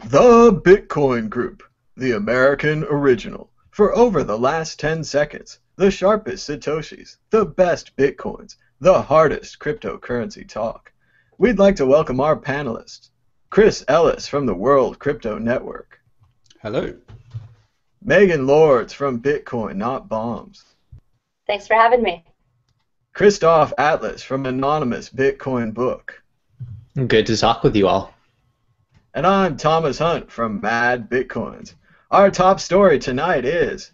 The Bitcoin Group, the American original. For over the last 10 seconds, the sharpest Satoshis, the best Bitcoins, the hardest cryptocurrency talk. We'd like to welcome our panelists, Chris Ellis from the World Crypto Network, Hello. Megan Lords from Bitcoin Not Bombs, Thanks for having me. Christoph Atlas from Anonymous Bitcoin Book, Good to talk with you all. and I'm Thomas Hunt from Mad Bitcoins. Our top story tonight is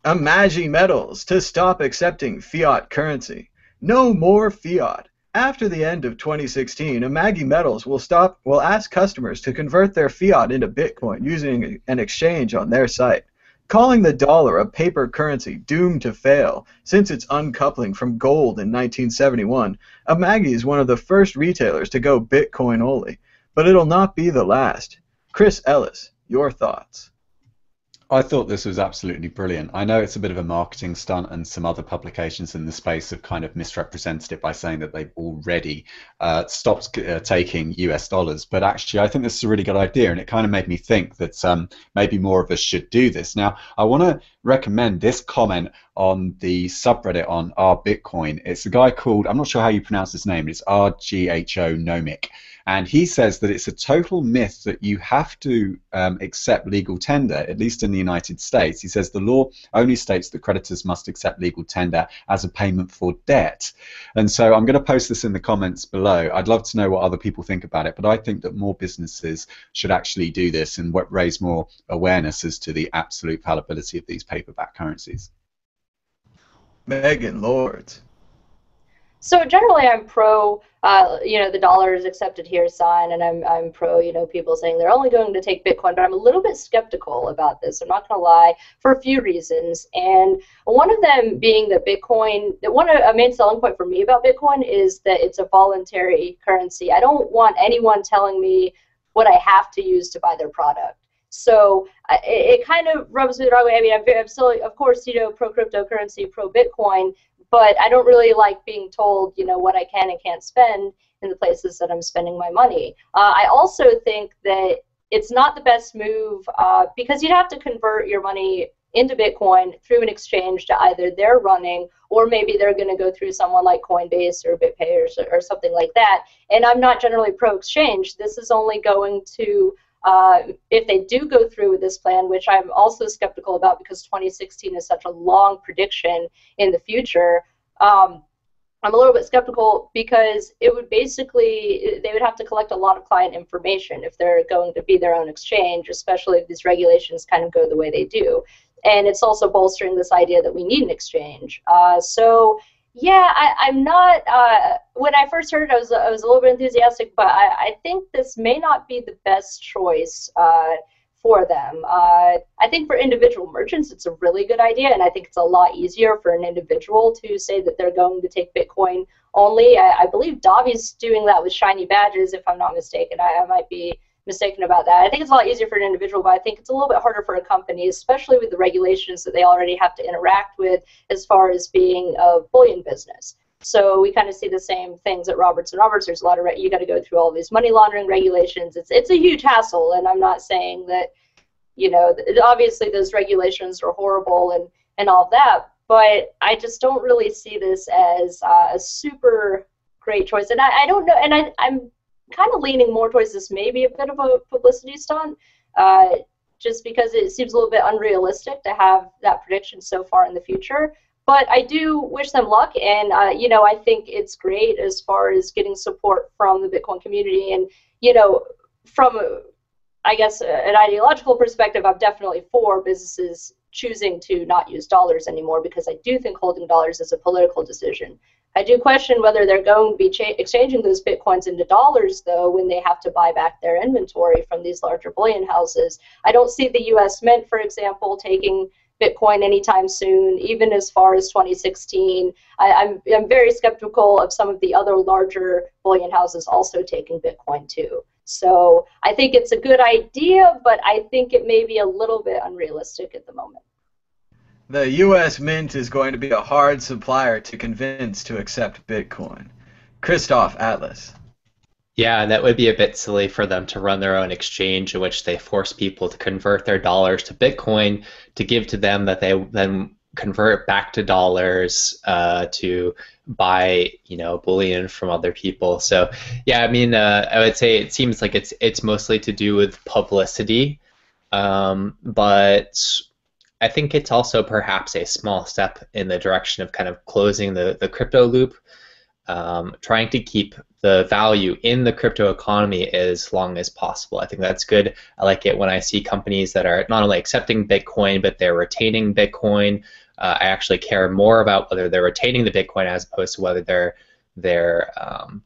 Amagi Metals to stop accepting fiat currency. No more fiat. After the end of 2016, Amagi Metals will ask customers to convert their fiat into Bitcoin using an exchange on their site, calling the dollar a paper currency doomed to fail since its uncoupling from gold in 1971. Amagi is one of the first retailers to go Bitcoin only, but it'll not be the last. Chris Ellis, your thoughts? I thought this was absolutely brilliant. I know it's a bit of a marketing stunt, and some other publications in the space have kind of misrepresented it by saying that they've already stopped taking US dollars. But actually, I think this is a really good idea, and it kind of made me think that maybe more of us should do this. Now, I want to recommend this comment on the subreddit on our Bitcoin. It's a guy called, I'm not sure how you pronounce his name, it's RGHO Nomic. And he says that it's a total myth that you have to accept legal tender, at least in the United States. He says the law only states that creditors must accept legal tender as a payment for debt. And so I'm going to post this in the comments below. I'd love to know what other people think about it, but I think that more businesses should actually do this and raise more awareness as to the absolute fallibility of these paperback currencies. Megan Lords. So generally, I'm pro, the dollar is accepted here sign, and I'm pro, people saying they're only going to take Bitcoin. But I'm a little bit skeptical about this. I'm not going to lie, for a few reasons, and one of them being that a main selling point for me about Bitcoin is that it's a voluntary currency. I don't want anyone telling me what I have to use to buy their product. So it kind of rubs me the wrong way. I mean, I'm still, of course, pro cryptocurrency, pro Bitcoin, but I don't really like being told, what I can and can't spend in the places that I'm spending my money. I also think that it's not the best move because you'd have to convert your money into Bitcoin through an exchange to either they're running or maybe they're going to go through someone like Coinbase or Bter or something like that. And I'm not generally pro-exchange. This is only going to if they do go through with this plan, which I'm also skeptical about because 2016 is such a long prediction in the future, I'm a little bit skeptical because it would basically, they would have to collect a lot of client information if they're going to be their own exchange, especially if these regulations kind of go the way they do. And it's also bolstering this idea that we need an exchange. Yeah, I'm not, when I first heard it, I was a little bit enthusiastic, but I think this may not be the best choice for them. I think for individual merchants, it's a really good idea, and I think it's a lot easier for an individual to say that they're going to take Bitcoin only. I believe Davi's doing that with shiny badges, if I'm not mistaken. I might be mistaken about that. I think it's a lot easier for an individual, but I think it's a little bit harder for a company, especially with the regulations that they already have to interact with as far as being a bullion business. So we kind of see the same things at Roberts & Roberts. There's a lot of, you got to go through all these money laundering regulations. It's a huge hassle, and I'm not saying that, obviously those regulations are horrible and all of that, but I just don't really see this as a super great choice. And I don't know, and I'm kind of leaning more towards this maybe a bit of a publicity stunt, just because it seems a little bit unrealistic to have that prediction so far in the future. But I do wish them luck, and I think it's great as far as getting support from the Bitcoin community. And from I guess an ideological perspective, I'm definitely for businesses choosing to not use dollars anymore, because I do think holding dollars is a political decision. I do question whether they're going to be exchanging those Bitcoins into dollars, though, when they have to buy back their inventory from these larger bullion houses. I don't see the U.S. Mint, for example, taking Bitcoin anytime soon, even as far as 2016. I'm very skeptical of some of the other larger bullion houses also taking Bitcoin, too. So I think it's a good idea, but I think it may be a little bit unrealistic at the moment. The U.S. Mint is going to be a hard supplier to convince to accept Bitcoin. Christoph Atlas. Yeah, that would be a bit silly for them to run their own exchange in which they force people to convert their dollars to Bitcoin to give to them that they then convert back to dollars to buy, bullion from other people. So, yeah, I mean, I would say it seems like it's mostly to do with publicity, but I think it's also perhaps a small step in the direction of kind of closing the crypto loop, trying to keep the value in the crypto economy as long as possible. I think that's good. I like it when I see companies that are not only accepting Bitcoin, but they're retaining Bitcoin. I actually care more about whether they're retaining the Bitcoin as opposed to whether they're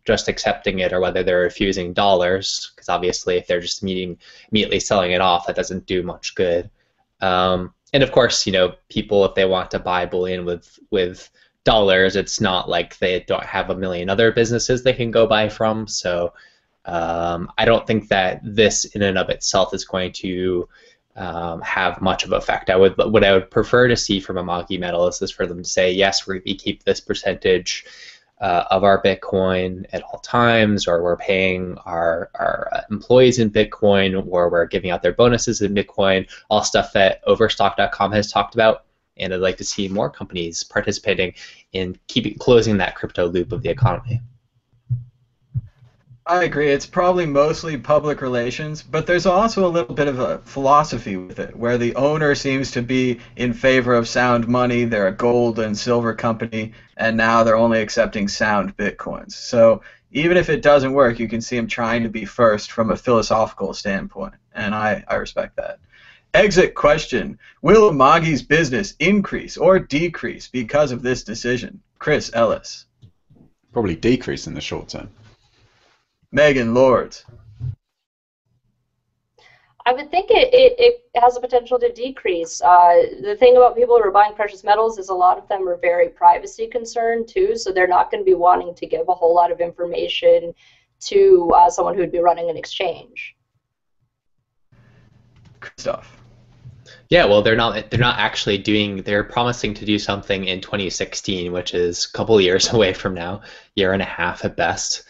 just accepting it or whether they're refusing dollars, because obviously if they're just immediately selling it off, that doesn't do much good. And of course, people, if they want to buy bullion with dollars, it's not like they don't have a million other businesses they can go buy from. So I don't think that this in and of itself is going to have much of an effect. What I would prefer to see from Amagi Metals is for them to say, yes, we keep this percentage of our Bitcoin at all times, or we're paying our employees in Bitcoin, or we're giving out their bonuses in Bitcoin, all stuff that Overstock.com has talked about. And I'd like to see more companies participating in closing that crypto loop of the economy. I agree. It's probably mostly public relations, but there's also a little bit of a philosophy with it, where the owner seems to be in favor of sound money. They're a gold and silver company, and now they're only accepting sound bitcoins. So even if it doesn't work, you can see them trying to be first from a philosophical standpoint, and I respect that. Exit question: will Amagi's business increase or decrease because of this decision? Chris Ellis. Probably decrease in the short term. Megan Lords. I would think it has the potential to decrease. The thing about people who are buying precious metals is a lot of them are very privacy concerned too, so they're not going to be wanting to give a whole lot of information to someone who would be running an exchange. Christoph. Yeah, well, they're not actually doing. They're promising to do something in 2016, which is a couple of years away from now, year and a half at best.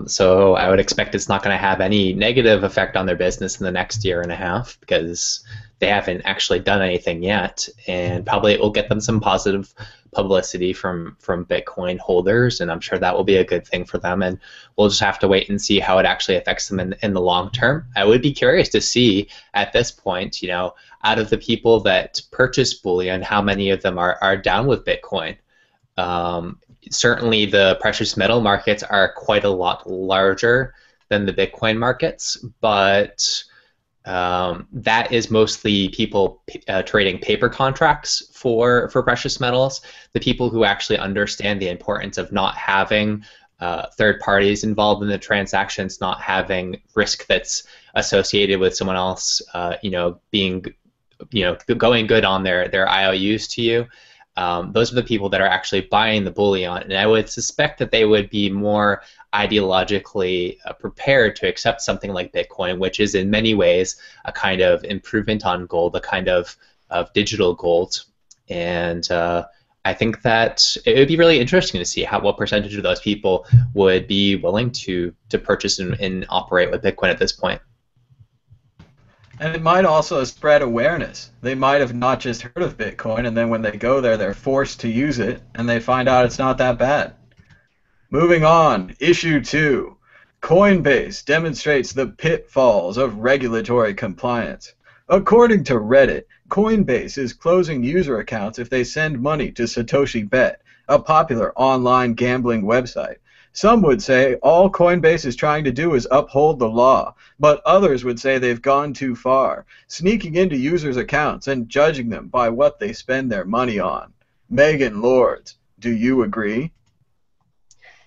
So I would expect it's not going to have any negative effect on their business in the next year and a half, because they haven't actually done anything yet, and probably it will get them some positive publicity from Bitcoin holders, and I'm sure that will be a good thing for them, and we'll just have to wait and see how it actually affects them in the long term. I would be curious to see at this point, out of the people that purchase bullion, how many of them are down with Bitcoin. Certainly the precious metal markets are quite a lot larger than the Bitcoin markets, but that is mostly people trading paper contracts for precious metals. The people who actually understand the importance of not having third parties involved in the transactions, not having risk that's associated with someone else, being, going good on their IOUs to you. Those are the people that are actually buying the bullion, and I would suspect that they would be more ideologically prepared to accept something like Bitcoin, which is in many ways a kind of improvement on gold, a kind of digital gold. And I think that it would be really interesting to see what percentage of those people would be willing to purchase and operate with Bitcoin at this point. And it might also spread awareness. They might have not just heard of Bitcoin, and then when they go there, they're forced to use it, and they find out it's not that bad. Moving on, issue 2. Coinbase demonstrates the pitfalls of regulatory compliance. According to Reddit, Coinbase is closing user accounts if they send money to Satoshi Bet, a popular online gambling website. Some would say all Coinbase is trying to do is uphold the law, but others would say they've gone too far, sneaking into users' accounts and judging them by what they spend their money on. Megan Lords, do you agree?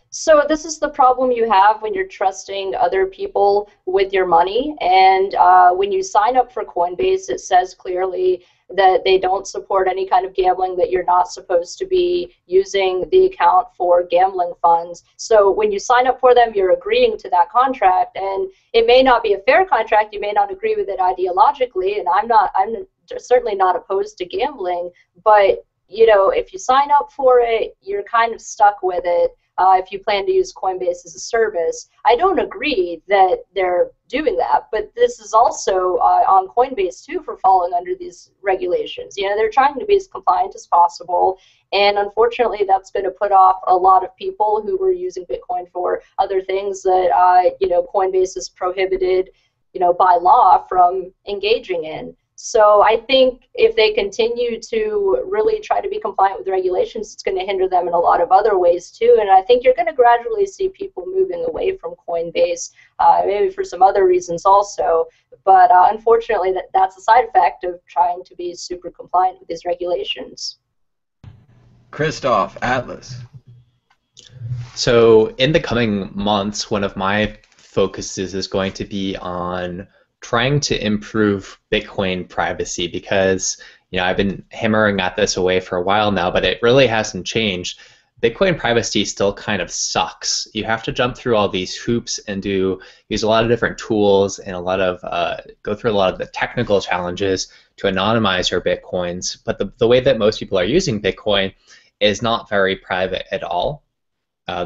So this is the problem you have when you're trusting other people with your money, and when you sign up for Coinbase, it says clearly that they don't support any kind of gambling, that you're not supposed to be using the account for gambling funds. So when you sign up for them, you're agreeing to that contract, and it may not be a fair contract, you may not agree with it ideologically, and I'm certainly not opposed to gambling, but if you sign up for it, you're kind of stuck with it. if you plan to use Coinbase as a service. I don't agree that they're doing that, but this is also on Coinbase too for falling under these regulations. You know, they're trying to be as compliant as possible, and unfortunately that's going to put off a lot of people who were using Bitcoin for other things that you know, Coinbase is prohibited, you know, by law from engaging in. So I think if they continue to really try to be compliant with regulations, it's going to hinder them in a lot of other ways too. And I think you're going to gradually see people moving away from Coinbase, maybe for some other reasons also. But unfortunately, that's a side effect of trying to be super compliant with these regulations. Christoph, Atlas. So in the coming months, one of my focuses is going to be on trying to improve Bitcoin privacy, because, you know, I've been hammering at this away for a while now, but it really hasn't changed. Bitcoin privacy still kind of sucks. You have to jump through all these hoops and use a lot of different tools and go through a lot of the technical challenges to anonymize your Bitcoins. But the way that most people are using Bitcoin is not very private at all.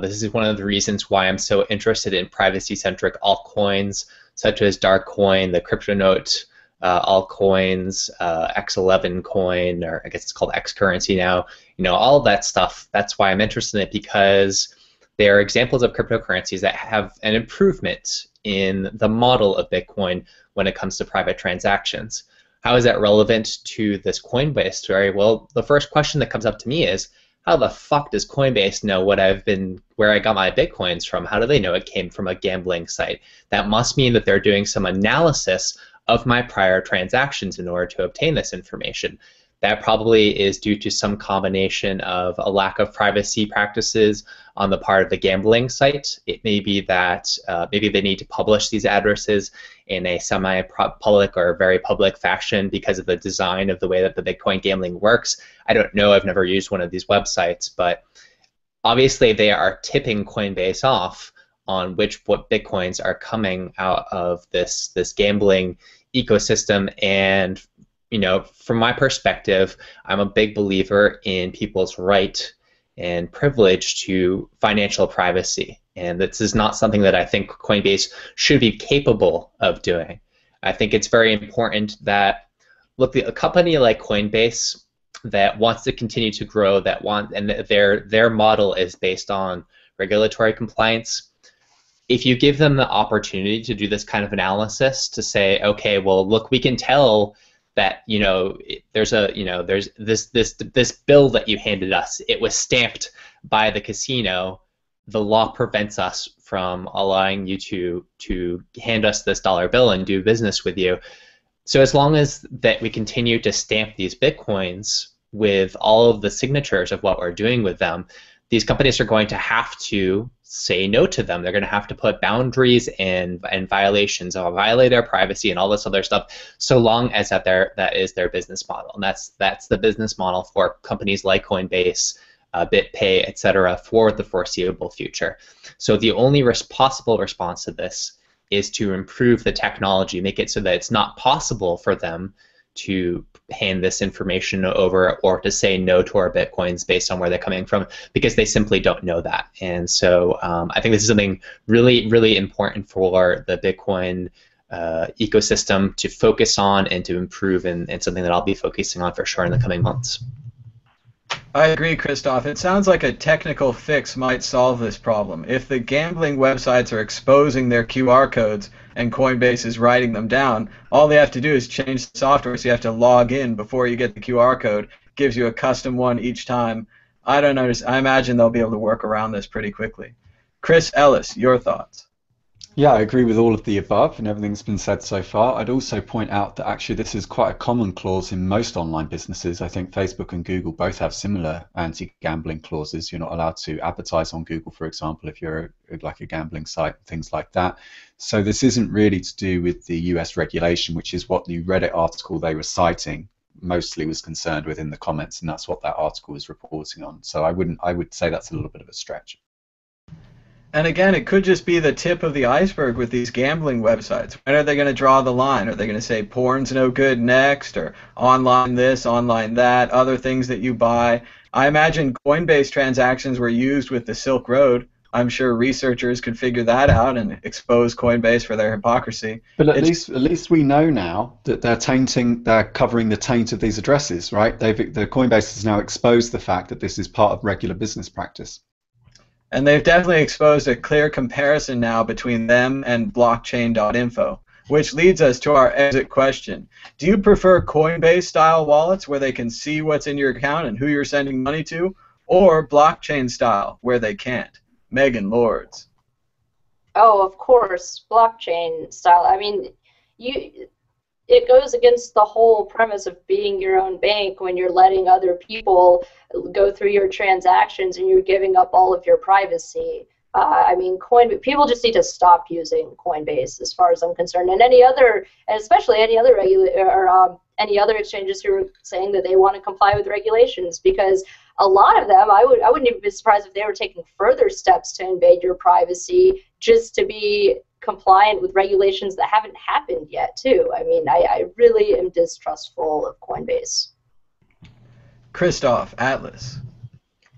This is one of the reasons why I'm so interested in privacy-centric altcoins, such as Darkcoin, the CryptoNote altcoins, X11 coin, or I guess it's called X currency now. You know, all of that stuff. That's why I'm interested in it, because they are examples of cryptocurrencies that have an improvement in the model of Bitcoin when it comes to private transactions. How is that relevant to this Coinbase story? Well, the first question that comes up to me is, how the fuck does Coinbase know where I got my Bitcoins from? How do they know it came from a gambling site? That must mean that they're doing some analysis of my prior transactions in order to obtain this information. That probably is due to some combination of a lack of privacy practices on the part of the gambling site. It may be that maybe they need to publish these addresses in a semi-public or very public fashion because of the design of the way that the Bitcoin gambling works. I don't know. I've never used one of these websites, but obviously they are tipping Coinbase off on what Bitcoins are coming out of this gambling ecosystem. And you know, from my perspective, I'm a big believer in people's right and privilege to financial privacy. And this is not something that I think Coinbase should be capable of doing. I think it's very important that, look, a company like Coinbase that wants to continue to grow, and their model is based on regulatory compliance. If you give them the opportunity to do this kind of analysis, to say, okay, well, look, we can tell that, you know, there's this bill that you handed us. It was stamped by the casino. The law prevents us from allowing you to hand us this dollar bill and do business with you. So as long as that we continue to stamp these Bitcoins with all of the signatures of what we're doing with them, these companies are going to have to say no to them. They're going to have to put boundaries and violations of violate our privacy and all this other stuff, so long as that is their business model. And that's the business model for companies like Coinbase, BitPay, etc., for the foreseeable future. So the only possible response to this is to improve the technology, make it so that it's not possible for them to hand this information over or to say no to our Bitcoins based on where they're coming from, because they simply don't know that. And so I think this is something really, really important for the Bitcoin ecosystem to focus on and to improve, and something that I'll be focusing on for sure in the coming months. I agree, Christoph. It sounds like a technical fix might solve this problem. If the gambling websites are exposing their QR codes and Coinbase is writing them down, all they have to do is change the software, so you have to log in before you get the QR code. Gives you a custom one each time. I don't know. I imagine they'll be able to work around this pretty quickly. Chris Ellis, your thoughts? Yeah, I agree with all of the above and everything that's been said so far. I'd also point out that actually this is quite a common clause in most online businesses. I think Facebook and Google both have similar anti-gambling clauses. You're not allowed to advertise on Google, for example, if you're like a gambling site, things like that. So this isn't really to do with the US regulation, which is what the Reddit article they were citing mostly was concerned with in the comments, and that's what that article was reporting on. So I would say that's a little bit of a stretch. And again, it could just be the tip of the iceberg with these gambling websites. When are they going to draw the line? Are they going to say porn's no good next, or online this, online that, other things that you buy? I imagine Coinbase transactions were used with the Silk Road. I'm sure researchers could figure that out and expose Coinbase for their hypocrisy. But at least we know now that they're covering the taint of these addresses, right? The Coinbase has now exposed the fact that this is part of regular business practice. And they've definitely exposed a clear comparison now between them and blockchain.info, which leads us to our exit question. Do you prefer Coinbase-style wallets where they can see what's in your account and who you're sending money to, or blockchain-style where they can't? Megan Lords. Oh, of course, blockchain style. I mean, it goes against the whole premise of being your own bank when you're letting other people go through your transactions and you're giving up all of your privacy. I mean, people just need to stop using Coinbase, as far as I'm concerned, and especially any other any other exchanges who are saying that they want to comply with regulations, because a lot of them, I wouldn't even be surprised if they were taking further steps to invade your privacy just to be compliant with regulations that haven't happened yet, too. I mean, I really am distrustful of Coinbase. Christoph, Atlas.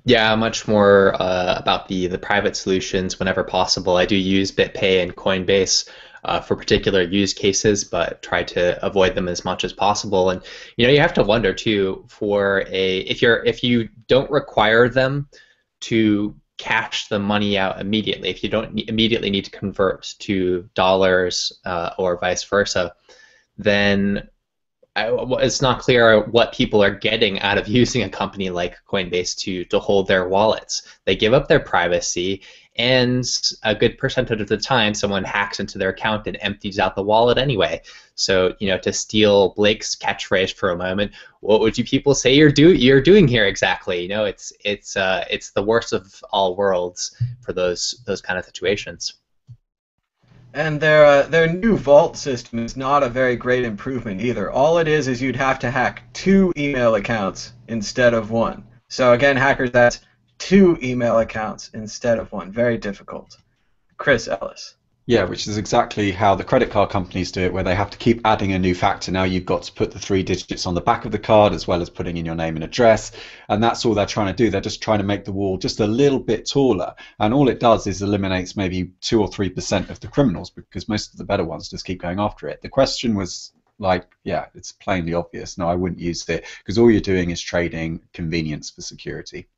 Yeah, much more about the private solutions whenever possible. I do use BitPay and Coinbase for particular use cases, but try to avoid them as much as possible. And you have to wonder too, if you don't require them to cash the money out immediately, if you don't immediately need to convert to dollars or vice versa, then it's not clear what people are getting out of using a company like Coinbase to hold their wallets. They give up their privacy, and a good percentage of the time someone hacks into their account and empties out the wallet anyway. So, to steal Blake's catchphrase for a moment, what would you people say you're doing here exactly? It's the worst of all worlds for those kind of situations. And their new vault system is not a very great improvement either. All it is you'd have to hack 2 email accounts instead of 1. So again, hackers, that's 2 email accounts instead of 1. Very difficult. Chris Ellis. Yeah, which is exactly how the credit card companies do it, where they have to keep adding a new factor. Now you've got to put the 3 digits on the back of the card as well as putting in your name and address, and that's all they're trying to do. They're just trying to make the wall just a little bit taller, and all it does is eliminates maybe 2 or 3% of the criminals, because most of the better ones just keep going after it. The question was it's plainly obvious. No, I wouldn't use it, because all you're doing is trading convenience for security.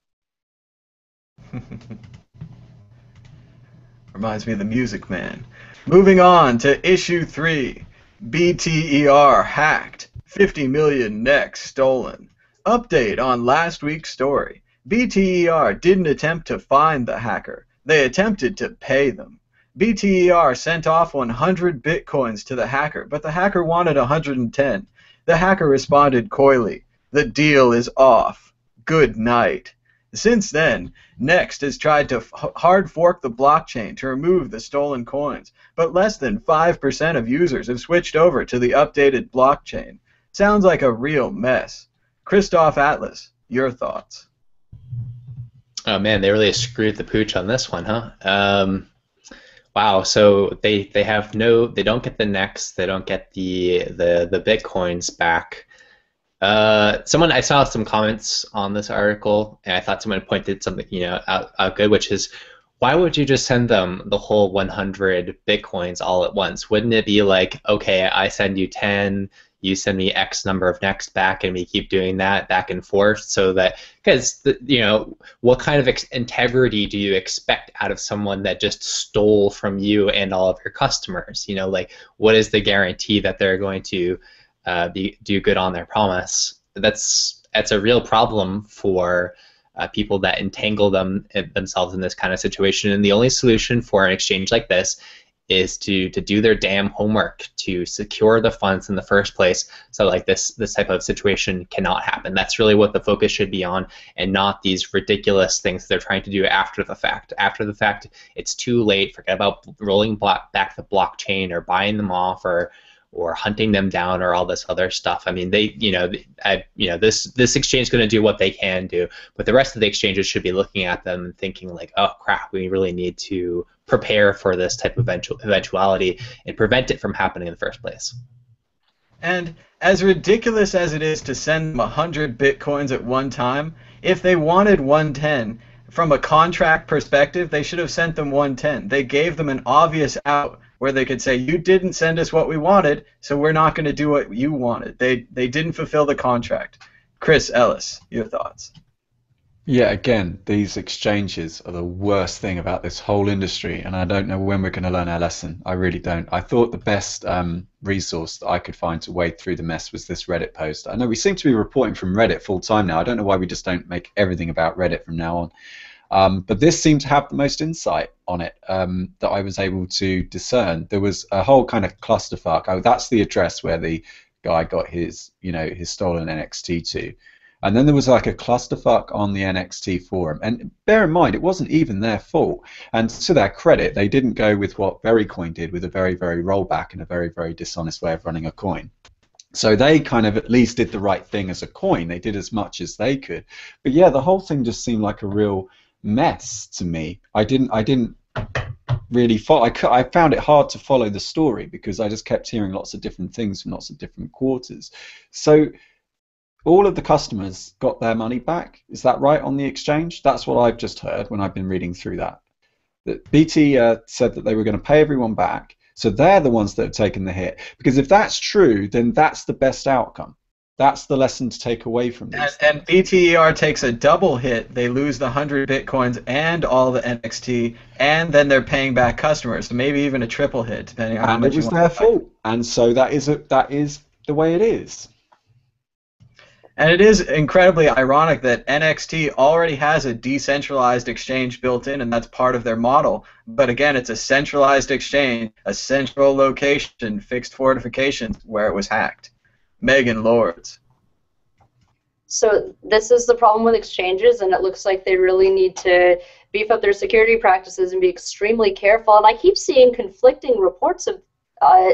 Reminds me of the Music Man. Moving on to issue 3. BTER hacked. 50 million NEX stolen. Update on last week's story. BTER didn't attempt to find the hacker. They attempted to pay them. BTER sent off 100 bitcoins to the hacker, but the hacker wanted 110. The hacker responded coyly, "The deal is off. Good night." Since then, Next has tried to hard fork the blockchain to remove the stolen coins, but less than 5% of users have switched over to the updated blockchain. Sounds like a real mess. Christoph, Atlas, your thoughts? Oh man, they really screwed the pooch on this one, huh? Wow. So they don't get the Next, they don't get the bitcoins back. I saw some comments on this article, and I thought someone pointed something out good, which is, why would you just send them the whole 100 bitcoins all at once? Wouldn't it be like, okay, I send you 10, you send me X number of Next back, and we keep doing that back and forth, so that, because what kind of integrity do you expect out of someone that just stole from you and all of your customers? What is the guarantee that they're going to do good on their promise? That's a real problem for people that entangle themselves in this kind of situation. And the only solution for an exchange like this is to do their damn homework, to secure the funds in the first place, so like this type of situation cannot happen. That's really what the focus should be on, and not these ridiculous things they're trying to do after the fact. After the fact, it's too late. Forget about rolling back the blockchain or buying them off or hunting them down or all this other stuff. I mean, this exchange is going to do what they can do, but the rest of the exchanges should be looking at them and thinking like, oh crap, we really need to prepare for this type of eventuality and prevent it from happening in the first place. And as ridiculous as it is to send them 100 bitcoins at one time, If they wanted 110, from a contract perspective, they should have sent them 110. They gave them an obvious out where they could say, you didn't send us what we wanted, so we're not going to do what you wanted. They didn't fulfill the contract. Chris Ellis, your thoughts? Yeah, again, these exchanges are the worst thing about this whole industry, and I don't know when we're going to learn our lesson. I really don't. I thought the best resource that I could find to wade through the mess was this Reddit post. I know we seem to be reporting from Reddit full time now. I don't know why we just don't make everything about Reddit from now on. But this seemed to have the most insight on it that I was able to discern. There was a whole kind of clusterfuck. Oh, that's the address where the guy got his, his stolen NXT to. And then there was like a clusterfuck on the NXT forum. And bear in mind, it wasn't even their fault. And to their credit, they didn't go with what Verycoin did, with a very, very rollback and a very, very dishonest way of running a coin. So they kind of at least did the right thing as a coin. They did as much as they could. But yeah, the whole thing just seemed like a real mess to me. I didn't really follow. I found it hard to follow the story because I just kept hearing lots of different things from lots of different quarters. So all of the customers got their money back. Is that right on the exchange? That's what I've just heard when I've been reading through that. That BT said that they were going to pay everyone back, so they're the ones that have taken the hit. Because if that's true, then that's the best outcome. That's the lesson to take away from this. And BTER takes a double hit. They lose the 100 Bitcoins and all the NXT, and then they're paying back customers. So maybe even a triple hit, depending on how much you want. And it was their fault. And so that is the way it is. And it is incredibly ironic that NXT already has a decentralized exchange built in, and that's part of their model. But again, it's a centralized exchange, a central location, fixed fortifications where it was hacked. Megan Lords. So this is the problem with exchanges, and it looks like they really need to beef up their security practices and be extremely careful. And I keep seeing conflicting reports of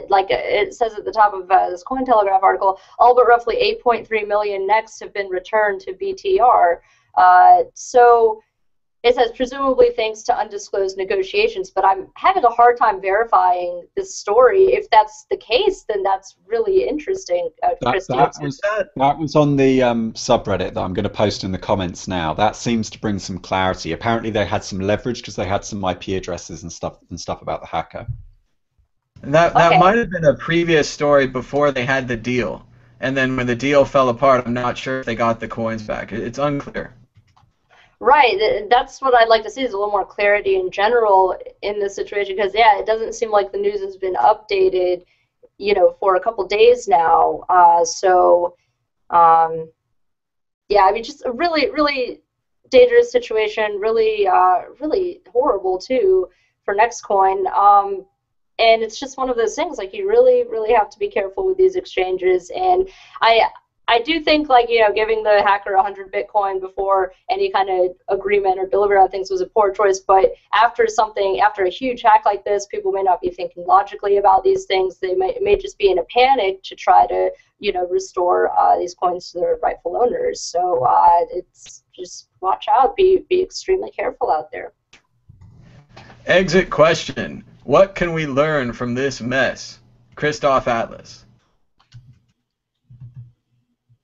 like it says at the top of this Cointelegraph article, all but roughly 8.3 million NEX have been returned to BTR. So it says presumably thanks to undisclosed negotiations, but I'm having a hard time verifying this story. If that's the case, then that's really interesting. That was on the subreddit that I'm going to post in the comments now. That seems to bring some clarity. Apparently they had some leverage because they had some IP addresses and stuff about the hacker. That might have been a previous story before they had the deal, and then when the deal fell apart, I'm not sure if they got the coins back. It's unclear. Right, that's what I'd like to see, is a little more clarity in general in this situation, because yeah, it doesn't seem like the news has been updated, for a couple days now. Yeah, I mean, just a really, really dangerous situation, really, really horrible too for Nextcoin. And it's just one of those things, like, you really, really have to be careful with these exchanges. And I do think, like, giving the hacker 100 Bitcoin before any kind of agreement or delivery on things was a poor choice. But after a huge hack like this, people may not be thinking logically about these things. They may just be in a panic to try to, restore these coins to their rightful owners. So it's just watch out, be extremely careful out there. Exit question. What can we learn from this mess? Christoph Atlas.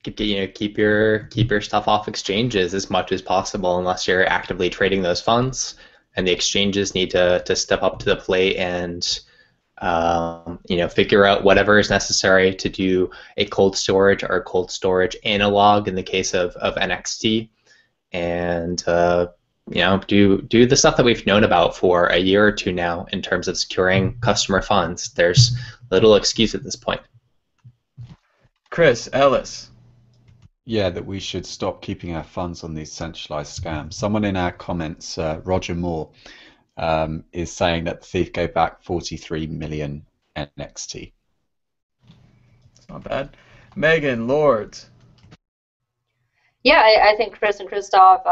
Keep your stuff off exchanges as much as possible unless you're actively trading those funds, and the exchanges need to step up to the plate and figure out whatever is necessary to do a cold storage or a cold storage analog in the case of NXT, and do the stuff that we've known about for a year or two now in terms of securing customer funds. There's little excuse at this point. Chris Ellis. Yeah, that we should stop keeping our funds on these centralized scams. Someone in our comments, Roger Moore, is saying that the thief gave back 43 million NXT. That's not bad. Megan Lords. Yeah, I think Chris and Christoph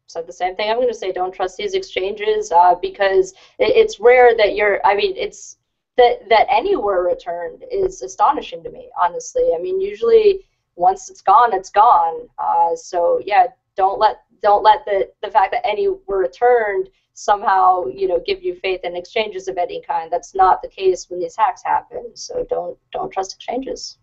said the same thing. I'm going to say don't trust these exchanges because it's rare that it's that anywhere returned is astonishing to me, honestly. I mean, usually once it's gone, it's gone. So yeah, don't let the fact that any were returned somehow give you faith in exchanges of any kind. That's not the case when these hacks happen. So don't trust exchanges.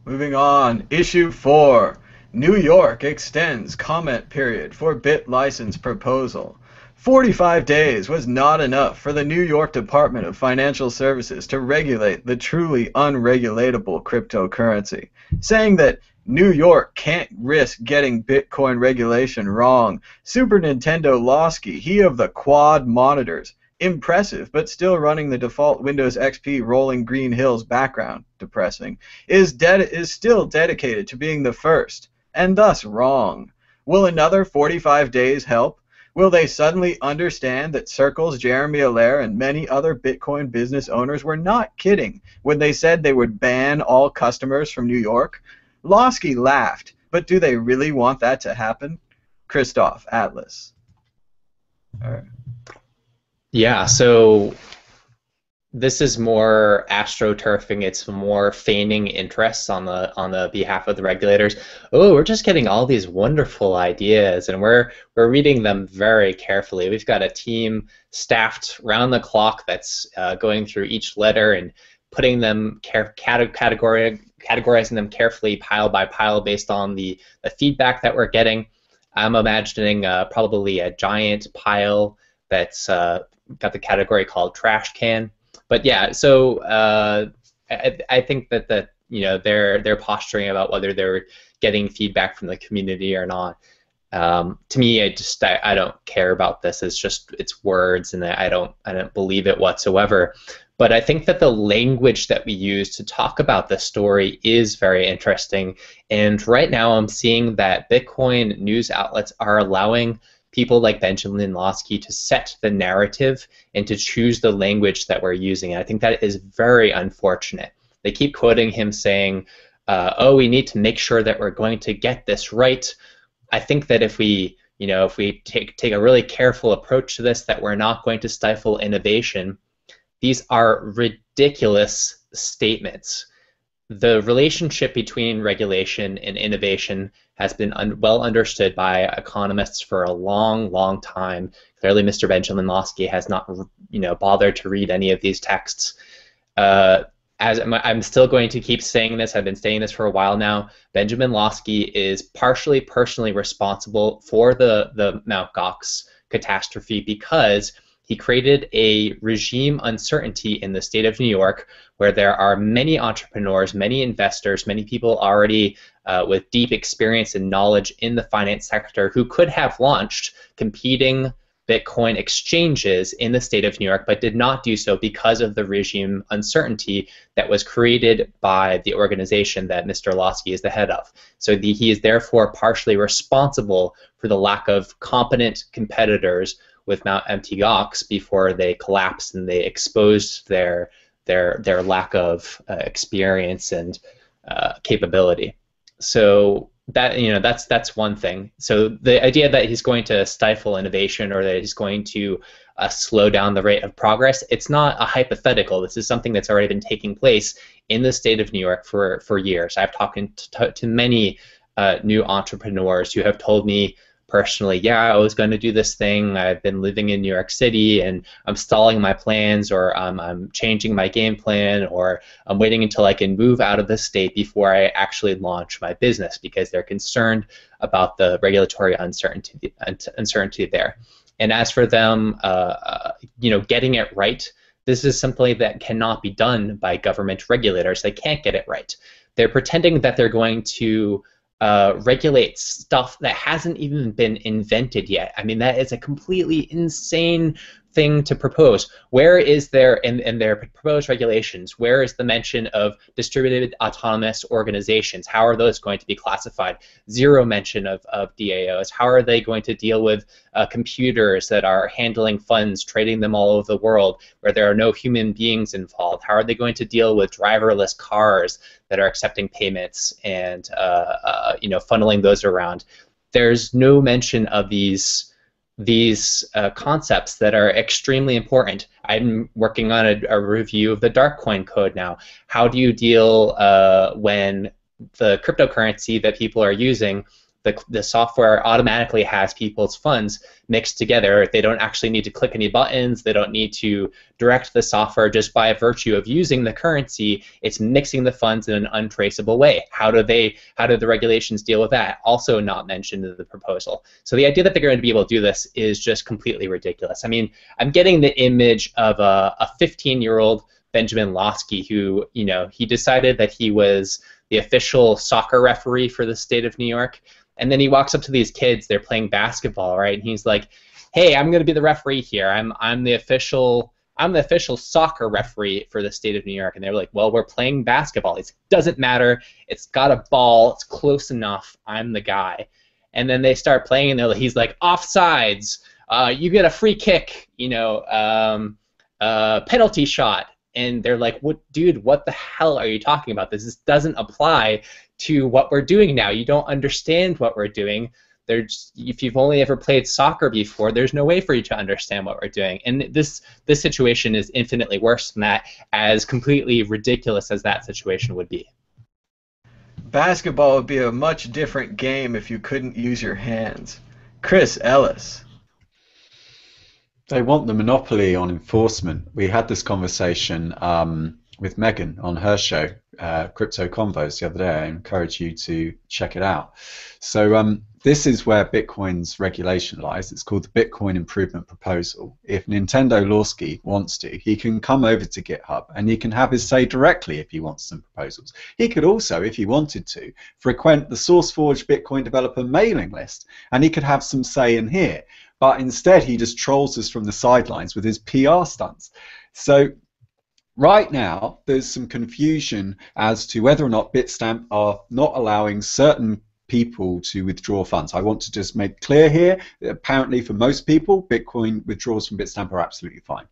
Moving on, issue 4. New York extends comment period for Bit license proposal. 45 days was not enough for the New York Department of Financial Services to regulate the truly unregulatable cryptocurrency, saying that New York can't risk getting Bitcoin regulation wrong. Super Nintendo Lawsky, he of the quad monitors, impressive but still running the default Windows XP rolling Green Hills background, depressing, is still dedicated to being the first, and thus wrong. Will another 45 days help? Will they suddenly understand that Circle's Jeremy Allaire and many other Bitcoin business owners were not kidding when they said they would ban all customers from New York? Lawsky laughed, but do they really want that to happen? Christoph, Atlas. All right. Yeah, so this is more astroturfing. It's more feigning interests on the behalf of the regulators. Oh, we're just getting all these wonderful ideas, and we're reading them very carefully. We've got a team staffed round the clock that's going through each letter and putting them categorizing them carefully, pile by pile, based on the feedback that we're getting. I'm imagining probably a giant pile that's got the category called trash can. But yeah, so I think that they're posturing about whether they're getting feedback from the community or not. To me, I don't care about this. It's words, and I don't believe it whatsoever. But I think that the language that we use to talk about this story is very interesting. And right now, I'm seeing that Bitcoin news outlets are allowing people like Benjamin Lawsky to set the narrative and to choose the language that we're using. And I think that is very unfortunate. They keep quoting him saying, oh, we need to make sure that we're going to get this right. I think that if we take a really careful approach to this, that we're not going to stifle innovation. These are ridiculous statements. The relationship between regulation and innovation has been well understood by economists for a long, long time. Clearly, Mr. Benjamin Lawsky has not, bothered to read any of these texts. As I'm still going to keep saying this, I've been saying this for a while now. Benjamin Lawsky is partially personally responsible for the Mt. Gox catastrophe because he created a regime uncertainty in the state of New York where there are many entrepreneurs, many investors, many people already with deep experience and knowledge in the finance sector who could have launched competing Bitcoin exchanges in the state of New York, but did not do so because of the regime uncertainty that was created by the organization that Mr. Lawsky is the head of. So he is therefore partially responsible for the lack of competent competitors with Mt. Gox before they collapsed and they exposed their lack of experience and capability. So that's one thing. So the idea that he's going to stifle innovation or that he's going to slow down the rate of progress, it's not a hypothetical. This is something that's already been taking place in the state of New York for years. I've talked to many new entrepreneurs who have told me personally, yeah, I was going to do this thing. I've been living in New York City and I'm stalling my plans, or I'm changing my game plan, or I'm waiting until I can move out of the state before I actually launch my business because they're concerned about the regulatory uncertainty there. And as for them, getting it right, this is something that cannot be done by government regulators. They can't get it right. They're pretending that they're going to regulate stuff that hasn't even been invented yet. I mean, that is a completely insane thing to propose. Where is there, in their proposed regulations, where is the mention of distributed autonomous organizations? How are those going to be classified? Zero mention of DAOs. How are they going to deal with computers that are handling funds, trading them all over the world, where there are no human beings involved? How are they going to deal with driverless cars that are accepting payments and funneling those around? There's no mention of these concepts that are extremely important. I'm working on a review of the dark coin code now. How do you deal when the cryptocurrency that people are using, the software automatically has people's funds mixed together. They don't actually need to click any buttons. They don't need to direct the software. Just by virtue of using the currency, it's mixing the funds in an untraceable way. How do the regulations deal with that? Also not mentioned in the proposal. So the idea that they're going to be able to do this is just completely ridiculous. I mean, I'm getting the image of a 15-year-old Benjamin Lawsky who, you know, he decided that he was the official soccer referee for the state of New York. And then he walks up to these kids, they're playing basketball, right? And he's like, "Hey, I'm going to be the referee here. I'm the official soccer referee for the state of New York." And they're like, "Well, we're playing basketball." It doesn't matter. It's got a ball. It's close enough. I'm the guy. And then they start playing, and he's like, "Offsides. You get a free kick. You know, penalty shot." And they're like, "What, dude? What the hell are you talking about? This doesn't apply to what we're doing now. You don't understand what we're doing. If you've only ever played soccer before, there's no way for you to understand what we're doing." And this situation is infinitely worse than that, as completely ridiculous as that situation would be. Basketball would be a much different game if you couldn't use your hands. Chris Ellis. They want the monopoly on enforcement. We had this conversation with Megan on her show, Crypto Convos, the other day. I encourage you to check it out. So this is where Bitcoin's regulation lies. It's called the Bitcoin Improvement Proposal. If Nintendo Lawsky wants to, he can come over to GitHub and he can have his say directly if he wants some proposals. He could also, if he wanted to, frequent the SourceForge Bitcoin developer mailing list, and he could have some say in here. But instead, he just trolls us from the sidelines with his PR stunts. So right now, there's some confusion as to whether or not Bitstamp are not allowing certain people to withdraw funds. I want to just make clear here that apparently for most people, Bitcoin withdrawals from Bitstamp are absolutely fine.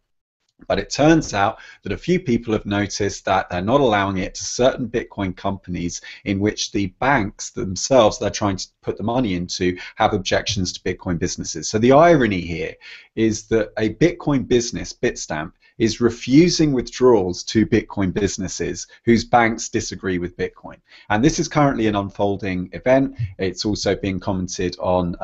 But it turns out that a few people have noticed that they're not allowing it to certain Bitcoin companies in which the banks themselves they're trying to put the money into have objections to Bitcoin businesses. So the irony here is that a Bitcoin business, Bitstamp, is refusing withdrawals to Bitcoin businesses whose banks disagree with Bitcoin. And this is currently an unfolding event. It's also being commented on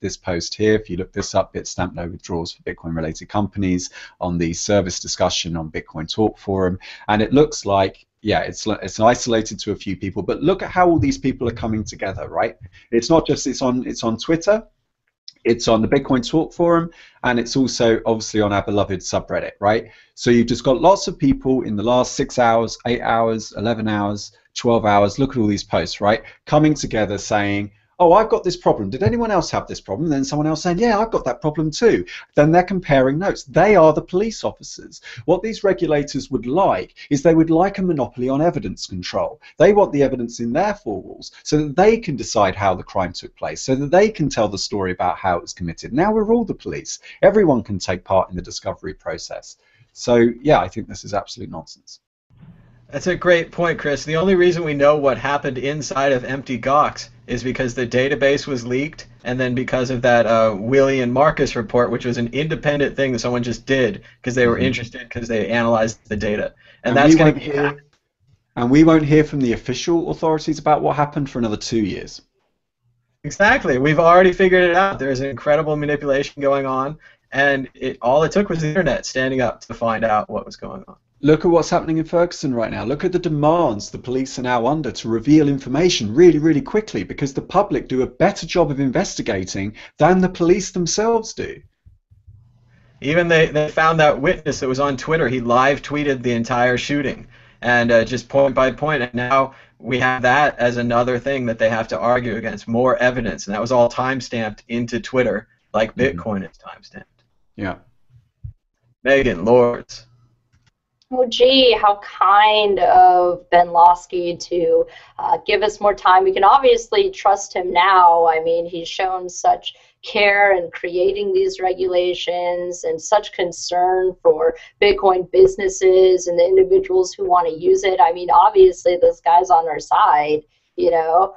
this post here. If you look this up, Bitstamp no withdrawals for Bitcoin-related companies, on the service discussion on Bitcoin Talk Forum. And it looks like, yeah, it's isolated to a few people, but look at how all these people are coming together, right? It's not just, it's on Twitter, it's on the Bitcoin Talk Forum, and it's also obviously on our beloved subreddit, right? So you've just got lots of people in the last 6 hours, 8 hours, 11 hours, 12 hours, look at all these posts, right? Coming together saying, "Oh, I've got this problem. Did anyone else have this problem?" And then someone else saying, "Yeah, I've got that problem too." Then they're comparing notes. They are the police officers. What these regulators would like is they would like a monopoly on evidence control. They want the evidence in their four walls so that they can decide how the crime took place, so that they can tell the story about how it was committed. Now we're all the police. Everyone can take part in the discovery process. So, yeah, I think this is absolute nonsense. That's a great point, Chris. The only reason we know what happened inside of Empty Gox is because the database was leaked, and then because of that Willie and Marcus report, which was an independent thing that someone just did because they were interested because they analyzed the data. And that's going to be... And we won't hear from the official authorities about what happened for another 2 years. Exactly. We've already figured it out. There's incredible manipulation going on, and all it took was the internet standing up to find out what was going on. Look at what's happening in Ferguson right now. Look at the demands the police are now under to reveal information really, really quickly because the public do a better job of investigating than the police themselves do. Even they found that witness that was on Twitter. He live tweeted the entire shooting and just point by point. And now we have that as another thing that they have to argue against, more evidence. And that was all time-stamped into Twitter like Bitcoin is time-stamped. Yeah. Megan, Lords. Oh, gee, how kind of Ben Lawsky to give us more time. We can obviously trust him now. I mean, he's shown such care in creating these regulations and such concern for Bitcoin businesses and the individuals who want to use it. I mean, obviously, this guy's on our side, you know.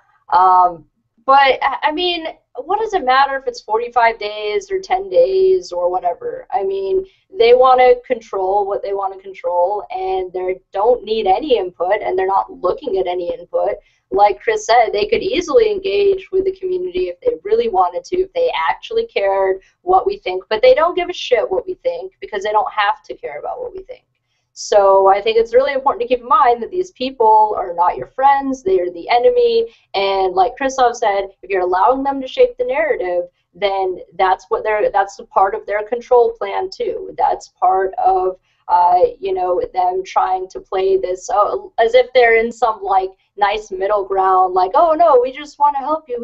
But I mean, what does it matter if it's 45 days or 10 days or whatever? I mean, they want to control what they want to control, and they don't need any input, and they're not looking at any input. Like Chris said, they could easily engage with the community if they really wanted to, if they actually cared what we think, but they don't give a shit what we think because they don't have to care about what we think. So I think it's really important to keep in mind that these people are not your friends, they are the enemy, and like Christoph said, if you're allowing them to shape the narrative, then that's a part of their control plan too. That's part of you know, them trying to play this as if they're in some like nice middle ground, like, oh no, we just want to help you,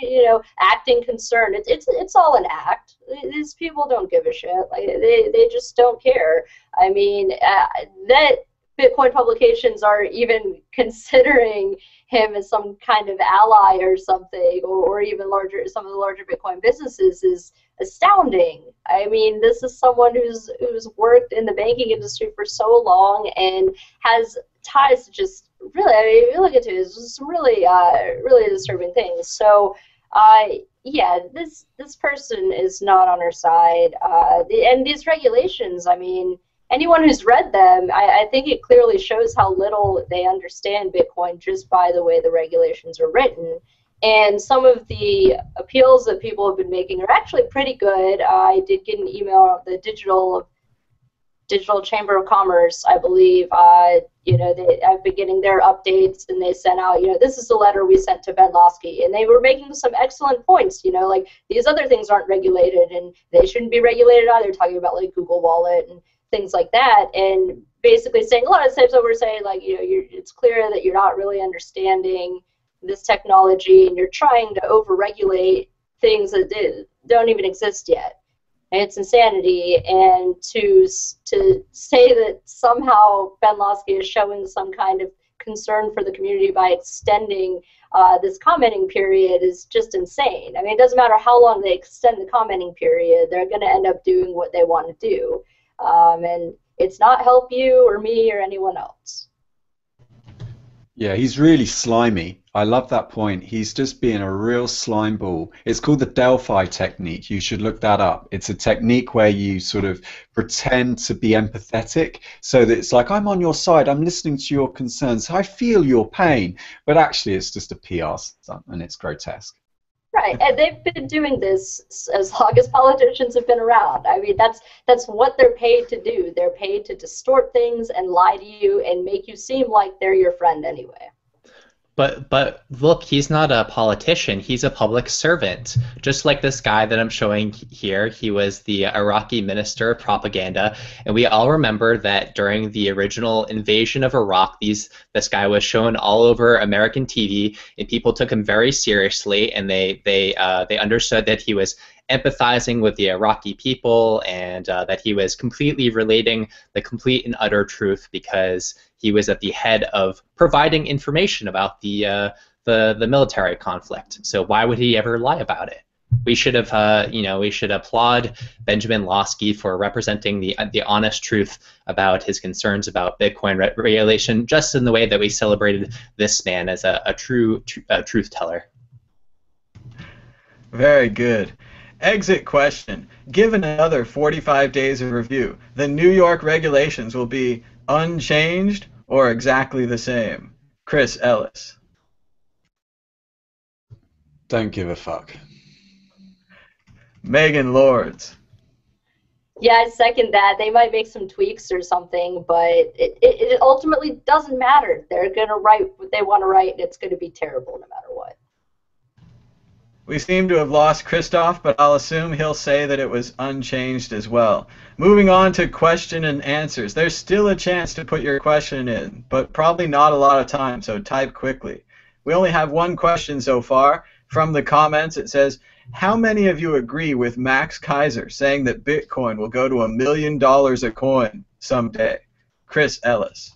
you know, acting concerned. It's all an act. These people don't give a shit. Like they just don't care. I mean, that Bitcoin publications are even considering him as some kind of ally or something, or even some of the larger Bitcoin businesses is astounding. I mean, this is someone who's worked in the banking industry for so long and has ties to just really, I mean, if you look into it, it's some really, really disturbing things. So, yeah, this person is not on our side. And these regulations, I mean, anyone who's read them, I think it clearly shows how little they understand Bitcoin just by the way the regulations are written. And some of the appeals that people have been making are actually pretty good. I did get an email of the Digital Chamber of Commerce, I believe. You know, I've been getting their updates, and they sent out, you know, this is the letter we sent to Ben Lawsky, and they were making some excellent points. You know, like these other things aren't regulated, and they shouldn't be regulated either. Talking about like Google Wallet and things like that, and basically saying a lot of times that we're saying, like, you know, it's clear that you're not really understanding this technology, and you're trying to over-regulate things that don't even exist yet. And it's insanity. And to say that somehow Ben Lawsky is showing some kind of concern for the community by extending this commenting period is just insane. I mean, it doesn't matter how long they extend the commenting period, they're going to end up doing what they want to do. And it's not help you or me or anyone else. Yeah, he's really slimy. I love that point. He's just being a real slime ball. It's called the Delphi technique. You should look that up. It's a technique where you sort of pretend to be empathetic, so that it's like, I'm on your side, I'm listening to your concerns, I feel your pain, but actually it's just a PR stunt, and it's grotesque. Right, and they've been doing this as long as politicians have been around. I mean, that's what they're paid to do. They're paid to distort things and lie to you and make you seem like they're your friend anyway. But look, he's not a politician. He's a public servant. Just like this guy that I'm showing here, he was the Iraqi minister of propaganda, and we all remember that during the original invasion of Iraq, this guy was shown all over American TV, and people took him very seriously, and they understood that he was empathizing with the Iraqi people, and that he was completely relating the complete and utter truth because he was at the head of providing information about the military conflict. So why would he ever lie about it? We should have, we should applaud Benjamin Lawsky for representing the honest truth about his concerns about Bitcoin regulation, just in the way that we celebrated this man as a true truth teller. Very good. Exit question. Given another 45 days of review, the New York regulations will be unchanged or exactly the same? Chris Ellis. Don't give a fuck. Megan Lords. Yeah, I second that. They might make some tweaks or something, but it ultimately doesn't matter. They're going to write what they want to write, and it's going to be terrible no matter what. We seem to have lost Christoph, but I'll assume he'll say that it was unchanged as well. Moving on to question and answers. There's still a chance to put your question in, but probably not a lot of time, so type quickly. We only have one question so far. From the comments, it says, how many of you agree with Max Kaiser saying that Bitcoin will go to $1 million a coin someday? Chris Ellis.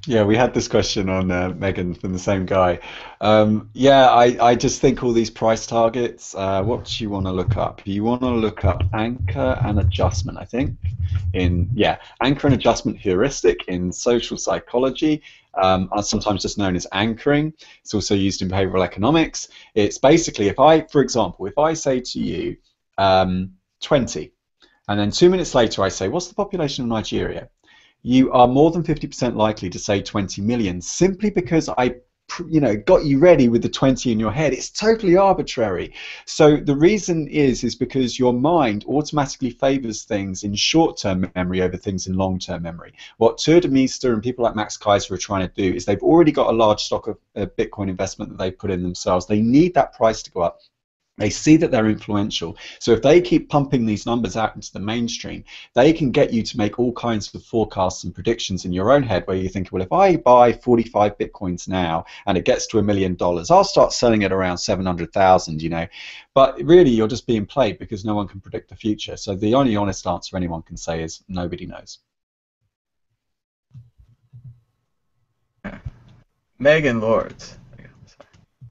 Yeah, we had this question on Megan from the same guy. Yeah, I just think all these price targets, what do you want to look up? You want to look up anchor and adjustment, I think. Yeah, anchor and adjustment heuristic in social psychology, are sometimes just known as anchoring. It's also used in behavioral economics. It's basically, for example, if I say to you 20, and then 2 minutes later I say, what's the population of Nigeria? You are more than 50% likely to say 20 million simply because I got you ready with the 20 in your head. It's totally arbitrary. So the reason is because your mind automatically favors things in short-term memory over things in long-term memory. What Meester and people like Max Kaiser are trying to do is they've already got a large stock of Bitcoin investment that they put in themselves. They need that price to go up. They see that they're influential. So if they keep pumping these numbers out into the mainstream, they can get you to make all kinds of forecasts and predictions in your own head where you think, well, if I buy 45 Bitcoins now and it gets to $1 million, I'll start selling it around 700,000, But really, you're just being played because no one can predict the future. So the only honest answer anyone can say is nobody knows. Megan Lords.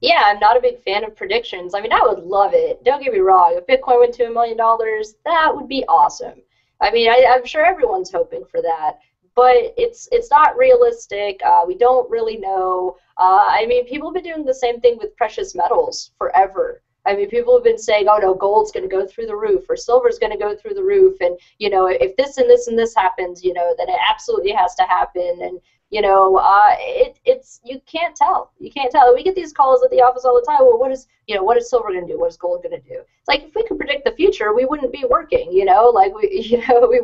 Yeah, I'm not a big fan of predictions. I mean, I would love it. Don't get me wrong. If Bitcoin went to $1 million, that would be awesome. I mean, I'm sure everyone's hoping for that, but it's not realistic. We don't really know. I mean, people have been doing the same thing with precious metals forever. I mean, people have been saying, oh, no, gold's going to go through the roof or silver's going to go through the roof. And, if this and this and this happens, then it absolutely has to happen. And, it's you can't tell. You can't tell. We get these calls at the office all the time. Well, what is silver going to do? What is gold going to do? It's like if we could predict the future, we wouldn't be working. Like we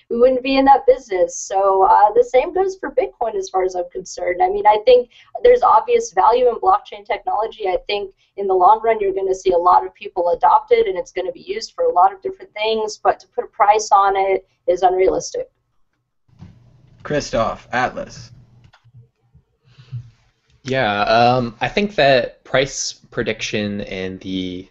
wouldn't be in that business. So the same goes for Bitcoin as far as I'm concerned. I mean, I think there's obvious value in blockchain technology. I think in the long run, you're going to see a lot of people adopt it, and it's going to be used for a lot of different things. But to put a price on it is unrealistic. Christoph, Atlas. Yeah, I think that price prediction in the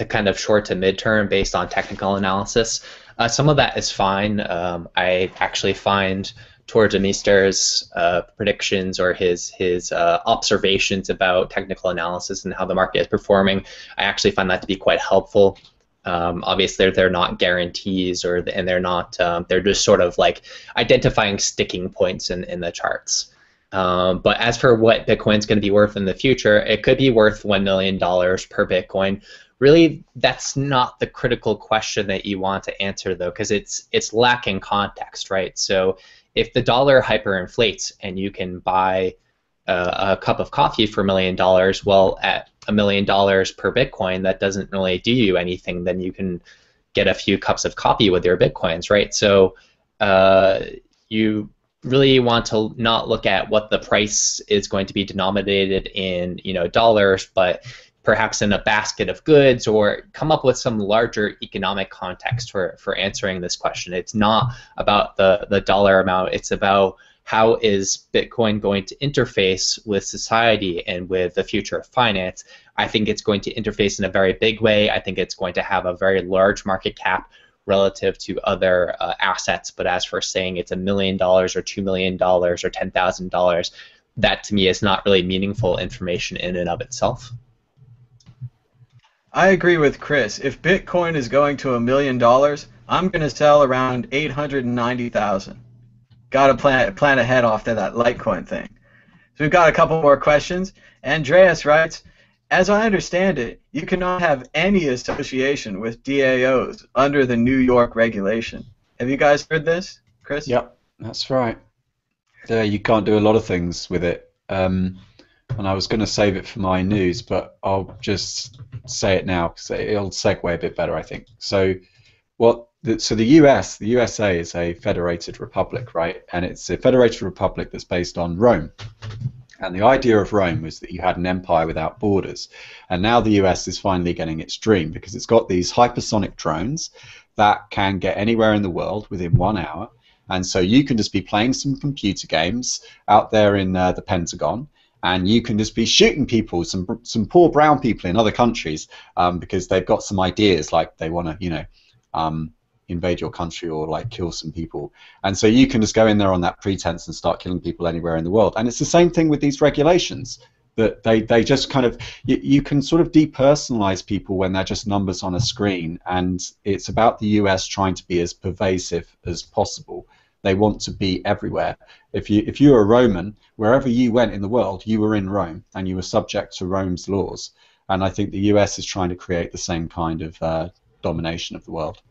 kind of short to midterm based on technical analysis, some of that is fine. I actually find Meester's predictions or his observations about technical analysis and how the market is performing, I actually find that to be quite helpful. Obviously, they're not guarantees, and they're not. They're just sort of like identifying sticking points in the charts. But as for what Bitcoin's going to be worth in the future, it could be worth $1 million per Bitcoin. Really, that's not the critical question that you want to answer, though, because it's lacking context, right? So if the dollar hyperinflates and you can buy a cup of coffee for $1 million, well, at $1 million per Bitcoin, that doesn't really do you anything. Then you can get a few cups of coffee with your Bitcoins, right? So you really want to not look at what the price is going to be denominated in, dollars, but perhaps in a basket of goods, or come up with some larger economic context for answering this question. It's not about the dollar amount. It's about how is Bitcoin going to interface with society and with the future of finance. I think it's going to interface in a very big way. I think it's going to have a very large market cap relative to other assets. But as for saying it's $1 million or $2 million or $10,000, that to me is not really meaningful information in and of itself. I agree with Chris. If Bitcoin is going to $1 million, I'm going to sell around 890,000. Got to plan ahead off to that Litecoin thing. So we've got a couple more questions. Andreas writes, as I understand it, you cannot have any association with DAOs under the New York regulation. Have you guys heard this, Chris? Yep, that's right. You can't do a lot of things with it. And I was going to save it for my news, but I'll just say it now because it'll segue a bit better, I think. So the USA is a federated republic, right? And it's a federated republic that's based on Rome. And the idea of Rome was that you had an empire without borders. And now the US is finally getting its dream because it's got these hypersonic drones that can get anywhere in the world within 1 hour. And so you can just be playing some computer games out there in the Pentagon, and you can just be shooting people, some poor brown people in other countries, because they've got some ideas, like they want to, invade your country or like kill some people. And so you can just go in there on that pretense and start killing people anywhere in the world. And it's the same thing with these regulations, that they just kind of, you can sort of depersonalize people when they're just numbers on a screen. And it's about the US trying to be as pervasive as possible. They want to be everywhere. If you were a Roman, wherever you went in the world, you were in Rome and you were subject to Rome's laws. And I think the US is trying to create the same kind of domination of the world.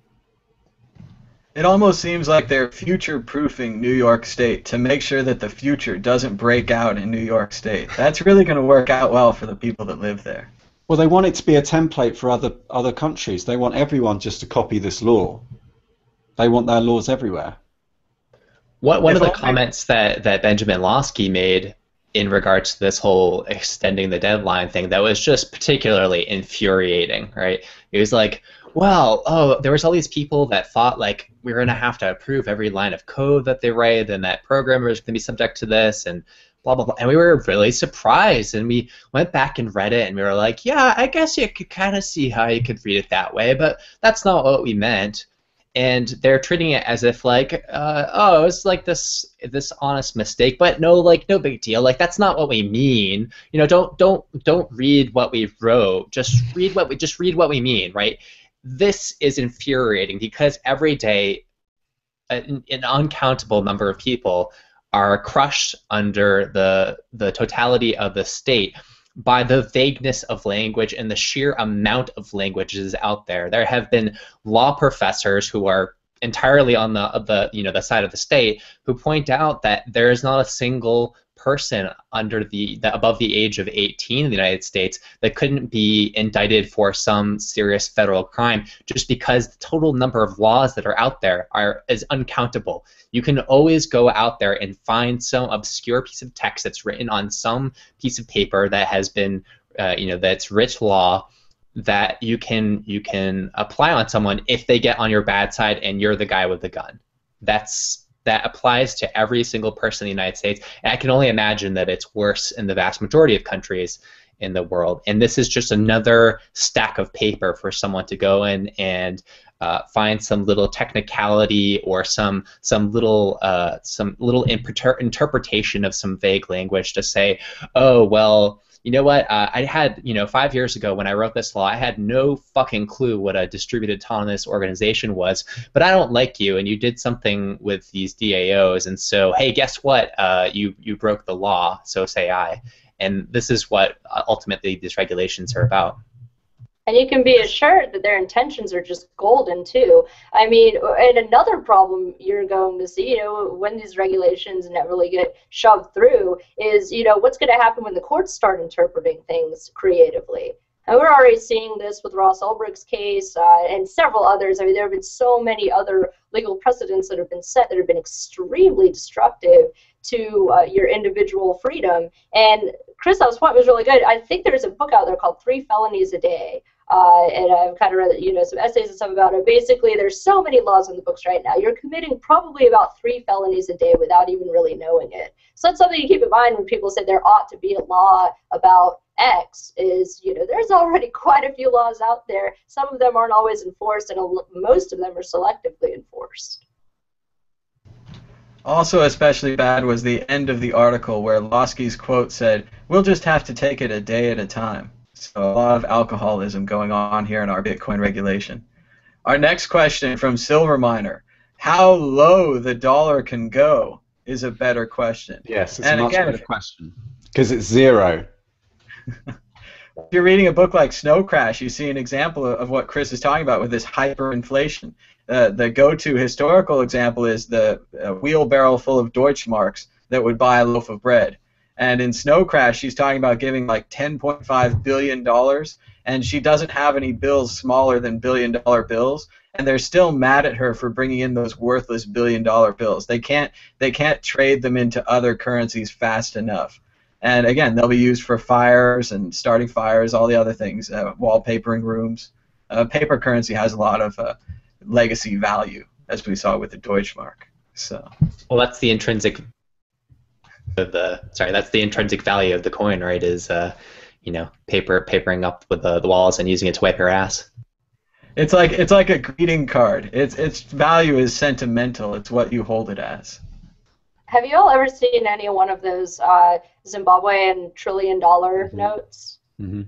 It almost seems like they're future-proofing New York State to make sure that the future doesn't break out in New York State. That's really going to work out well for the people that live there. Well, they want it to be a template for other countries. They want everyone just to copy this law. They want their laws everywhere. One of the comments that Benjamin Lawsky made in regards to this whole extending the deadline thing that was just particularly infuriating, right? He was like, well, there was all these people that thought like we were going to have to approve every line of code that they write and that programmers can be subject to this and blah, blah, blah. And we were really surprised, and we went back and read it, and we were like, yeah, I guess you could kind of see how you could read it that way, but that's not what we meant. And they're treating it as if like, oh, it's like this honest mistake, but no big deal. Like that's not what we mean. You know, don't read what we wrote. Just read what we mean, right? This is infuriating because every day, an uncountable number of people are crushed under the totality of the state by the vagueness of language and the sheer amount of languages out there. There have been law professors who are entirely on the side of the state who point out that there is not a single person under above the age of 18 in the United States that couldn't be indicted for some serious federal crime just because the total number of laws that are out there is uncountable. You can always go out there and find some obscure piece of text that's written on some piece of paper that has been, that's rich law that you can apply on someone if they get on your bad side and you're the guy with the gun. That applies to every single person in the United States, and I can only imagine that it's worse in the vast majority of countries in the world. And this is just another stack of paper for someone to go in and find some little technicality or some little interpretation of some vague language to say, oh well, you know what? I had 5 years ago when I wrote this law, I had no fucking clue what a distributed autonomous organization was, but I don't like you, and you did something with these DAOs, and so hey, guess what? You broke the law, so say I. And this is what ultimately these regulations are about. And you can be assured that their intentions are just golden too. I mean, and another problem you're going to see, when these regulations inevitably get shoved through is, what's going to happen when the courts start interpreting things creatively. And we're already seeing this with Ross Ulbricht's case and several others. I mean, there have been so many other legal precedents that have been set that have been extremely destructive to your individual freedom. And Chris, that point was really good. I think there's a book out there called 3 Felonies a Day. And I've kind of read, some essays and stuff about it. Basically, there's so many laws in the books right now. You're committing probably about 3 felonies a day without even really knowing it. So that's something to keep in mind when people say there ought to be a law about X. Is there's already quite a few laws out there. Some of them aren't always enforced, and most of them are selectively enforced. Also especially bad was the end of the article where Lawsky's quote said, "We'll just have to take it a day at a time." So a lot of alcoholism going on here in our Bitcoin regulation. Our next question from Silver Miner: how low the dollar can go is a better question. Yes, it's a much better question because it's zero. If you're reading a book like Snow Crash, you see an example of what Chris is talking about with this hyperinflation. The go-to historical example is the wheelbarrow full of Deutschmarks that would buy a loaf of bread. And in Snow Crash, she's talking about giving like $10.5 billion, and she doesn't have any bills smaller than billion-dollar bills, and they're still mad at her for bringing in those worthless billion-dollar bills. They can't trade them into other currencies fast enough. And again, they'll be used for fires and starting fires, all the other things, wallpapering rooms. Paper currency has a lot of legacy value, as we saw with the Deutschmark. So. Well, that's the intrinsic. That's the intrinsic value of the coin, right? Is papering up with the walls and using it to wipe your ass. It's like a greeting card. Its value is sentimental. It's what you hold it as. Have you all ever seen any one of those Zimbabwean trillion-dollar notes? Mm-hmm.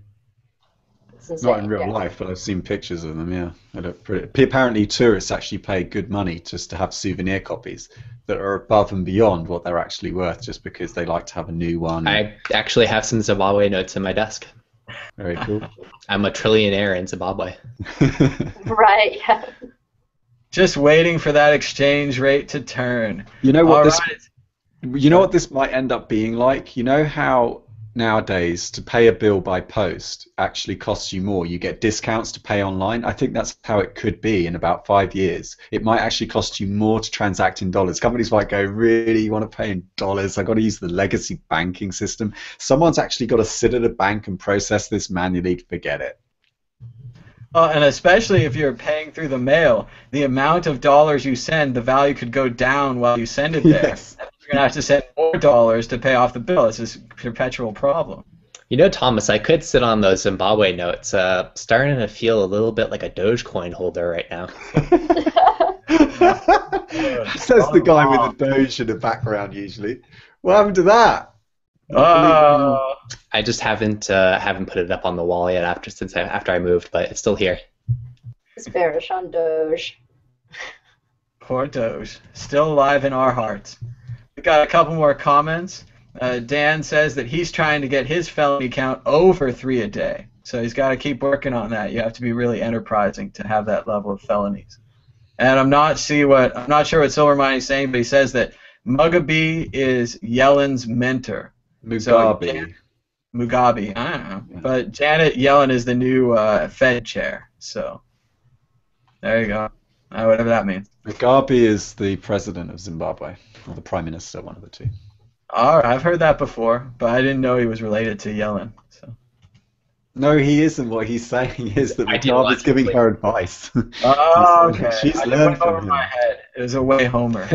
It's insane, Not in real life, but I've seen pictures of them, yeah. They look pretty. Apparently, tourists actually pay good money just to have souvenir copies that are above and beyond what they're actually worth, just because they like to have a new one. I actually have some Zimbabwe notes in my desk. Very cool. I'm a trillionaire in Zimbabwe. Right, yeah. Just waiting for that exchange rate to turn. You know what All You know what this might end up being like? You know how nowadays to pay a bill by post actually costs you more? You get discounts to pay online. I think that's how it could be in about 5 years. It might actually cost you more to transact in dollars. Companies might go, really, you want to pay in dollars? I've got to use the legacy banking system. Someone's actually got to sit at a bank and process this manually. Forget it. And especially if you're paying through the mail, the amount of dollars you send, the value could go down while you send it there. Yes. You're going to have to send more dollars to pay off the bill. It's this perpetual problem. You know, Thomas, I could sit on those Zimbabwe notes. Starting to feel a little bit like a Dogecoin holder right now. Says the guy with the Doge in the background usually. What happened to that? I just haven't put it up on the wall yet after I moved, but it's still here. It's bearish on Doge. Poor Doge. Still alive in our hearts. We got a couple more comments. Dan says that he's trying to get his felony count over 3 a day. So he's got to keep working on that. You have to be really enterprising to have that level of felonies. And I'm not sure what Silvermining's saying, but he says that Mugabe is Yellen's mentor. Mugabe. Mugabe, I don't know. Yeah. But Janet Yellen is the new Fed chair. So there you go. Whatever that means. Mugabe is the president of Zimbabwe, or the prime minister, one of the two. All right, I've heard that before, but I didn't know he was related to Yellen. So. No, he isn't. What he's saying is that Mugabe's giving her advice. Oh, okay. She's learned from over him. my head. It was a way homer.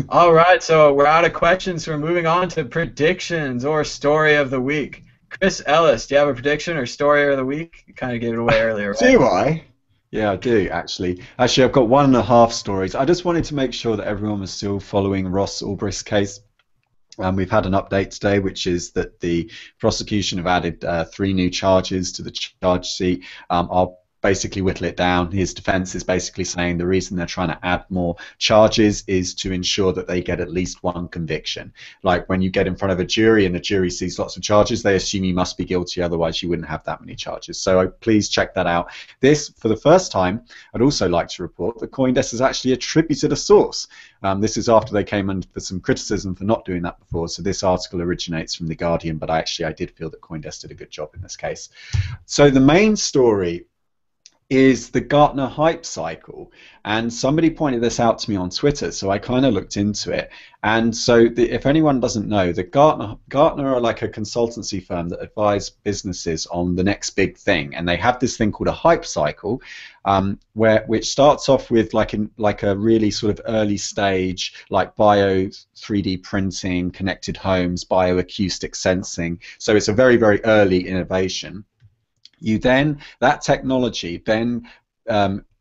All right, so we're out of questions, so we're moving on to predictions or story of the week. Chris Ellis, do you have a prediction or story of the week? You kind of gave it away earlier, right? Do I? Yeah, I do, actually. Actually, I've got 1.5 stories. I just wanted to make sure that everyone was still following Ross Ulbricht's case. We've had an update today, which is that the prosecution have added 3 new charges to the charge sheet. I'll basically whittle it down. His defense is basically saying the reason they're trying to add more charges is to ensure that they get at least 1 conviction. Like when you get in front of a jury and the jury sees lots of charges, they assume you must be guilty, otherwise you wouldn't have that many charges. So please check that out. This, for the first time, I'd also like to report that Coindesk has actually attributed a source. This is after they came under some criticism for not doing that before. So this article originates from The Guardian, but I did feel that Coindesk did a good job in this case. So the main story is the Gartner hype cycle, and somebody pointed this out to me on Twitter, so I kind of looked into it. And so if anyone doesn't know, the Gartner are like a consultancy firm that advise businesses on the next big thing, and they have this thing called a hype cycle, which starts off with like a really sort of early stage, like bio 3D printing, connected homes, bioacoustic sensing. So it's a very, very early innovation. That technology then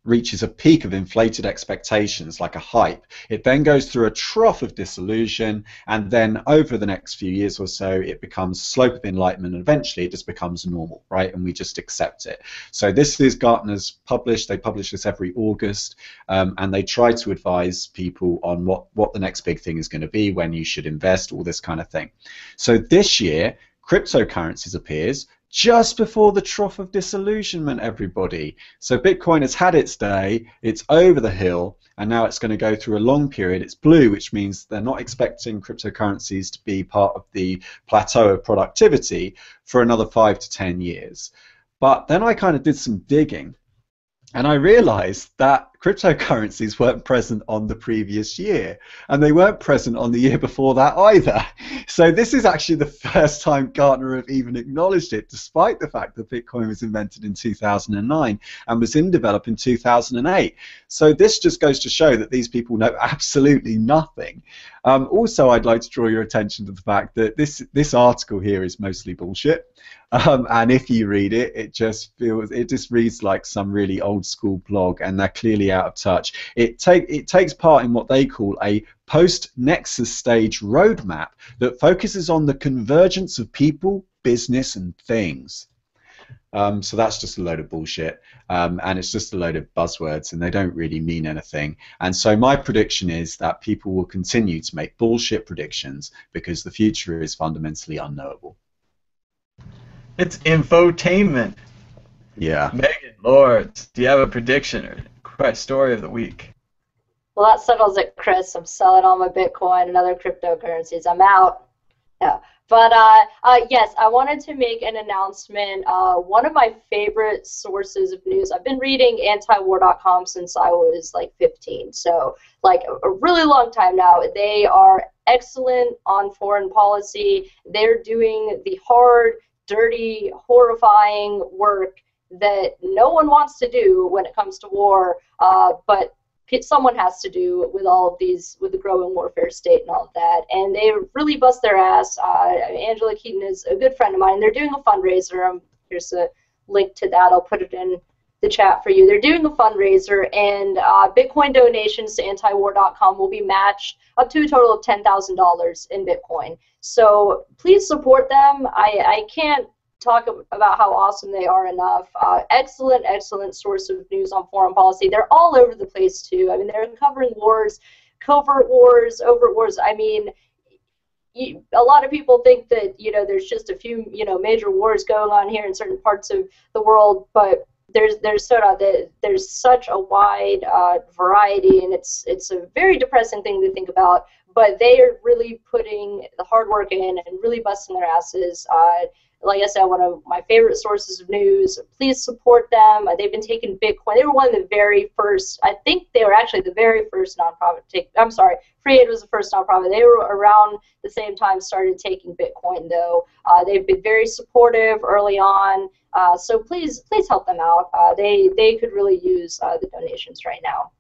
reaches a peak of inflated expectations, like a hype. It then goes through a trough of disillusion, and then over the next few years or so, it becomes slope of enlightenment, and eventually it just becomes normal, right? And we just accept it. So this is Gartner's published. They publish this every August, and they try to advise people on what the next big thing is going to be, when you should invest, all this kind of thing. So this year, cryptocurrencies appears just before the trough of disillusionment, everybody. So Bitcoin has had its day, it's over the hill, and now it's going to go through a long period. It's blue, which means they're not expecting cryptocurrencies to be part of the plateau of productivity for another 5 to 10 years. But then I kind of did some digging, and I realized that cryptocurrencies weren't present on the previous year, and they weren't present on the year before that either. So this is actually the first time Gartner have even acknowledged it, despite the fact that Bitcoin was invented in 2009 and was in develop in 2008. So this just goes to show that these people know absolutely nothing. Also, I'd like to draw your attention to the fact that this article here is mostly bullshit. And if you read it, it just reads like some really old school blog, and they're clearly out of touch. It takes part in what they call a post-Nexus stage roadmap that focuses on the convergence of people, business, and things. So that's just a load of bullshit, and it's just a load of buzzwords, and they don't really mean anything. And so my prediction is that people will continue to make bullshit predictions because the future is fundamentally unknowable. It's infotainment. Yeah. Megan, Lords, do you have a prediction or story of the week? Well, that settles it, Chris. I'm selling all my Bitcoin and other cryptocurrencies. I'm out. No. But yes, I wanted to make an announcement. One of my favorite sources of news, I've been reading antiwar.com since I was like 15, so like a really long time now. They are excellent on foreign policy. They're doing the hard, dirty, horrifying work that no one wants to do when it comes to war, but someone has to do with all of these, with the growing warfare state and all of that, and they really bust their ass. Angela Keaton is a good friend of mine. They're doing a fundraiser. Here's a link to that. I'll put it in the chat for you. They're doing a fundraiser, and Bitcoin donations to antiwar.com will be matched up to a total of $10,000 in Bitcoin. So please support them. I can't talk about how awesome they are enough. Excellent, excellent source of news on foreign policy. They're all over the place too. I mean, they're covering wars, covert wars, overt wars. I mean, a lot of people think that, you know, there's just a few, you know, major wars going on here in certain parts of the world, but there's such a wide variety, and it's a very depressing thing to think about. But they are really putting the hard work in and really busting their asses. Like I said, one of my favorite sources of news. Please support them. They've been taking Bitcoin. They were one of the very first, I think they were actually the very first nonprofit I'm sorry, Free Aid was the first nonprofit. They were around the same time started taking Bitcoin, though. They've been very supportive early on. So please help them out. They could really use the donations right now.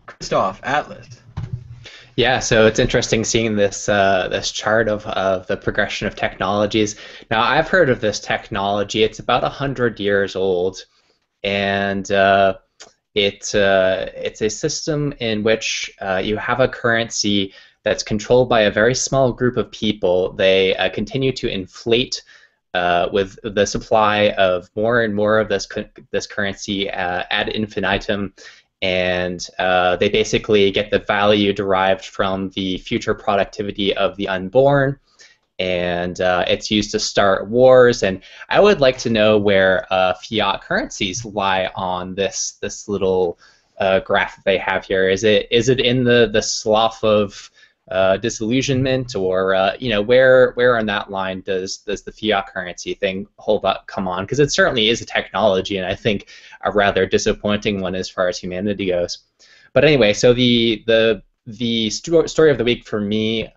Christoph, Atlas. Yeah, so it's interesting seeing this this chart of the progression of technologies. Now, I've heard of this technology. It's about 100 years old, and it's a system in which you have a currency that's controlled by a very small group of people. They continue to inflate with the supply of more and more of this currency ad infinitum. And they basically get the value derived from the future productivity of the unborn, and it's used to start wars. And I would like to know where fiat currencies lie on this little graph that they have here. Is it in the slough of disillusionment, or you know, where on that line does the fiat currency thing hold up? Come on, because it certainly is a technology, and I think a rather disappointing one as far as humanity goes. But anyway, so the story of the week for me,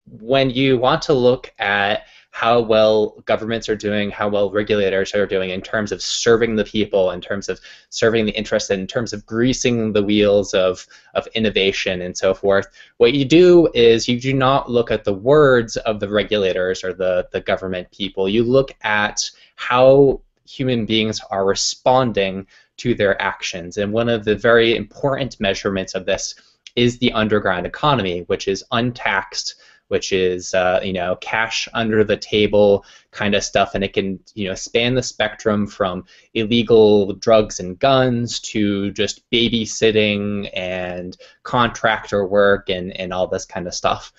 when you want to look at how well governments are doing, how well regulators are doing in terms of serving the people, in terms of serving the interests, in terms of greasing the wheels of innovation and so forth, what you do is you do not look at the words of the regulators or the government people. You look at how human beings are responding to their actions. And one of the very important measurements of this is the underground economy, which is untaxed, which is you know, cash under the table kind of stuff, and it can, you know, span the spectrum from illegal drugs and guns to just babysitting and contractor work and all this kind of stuff.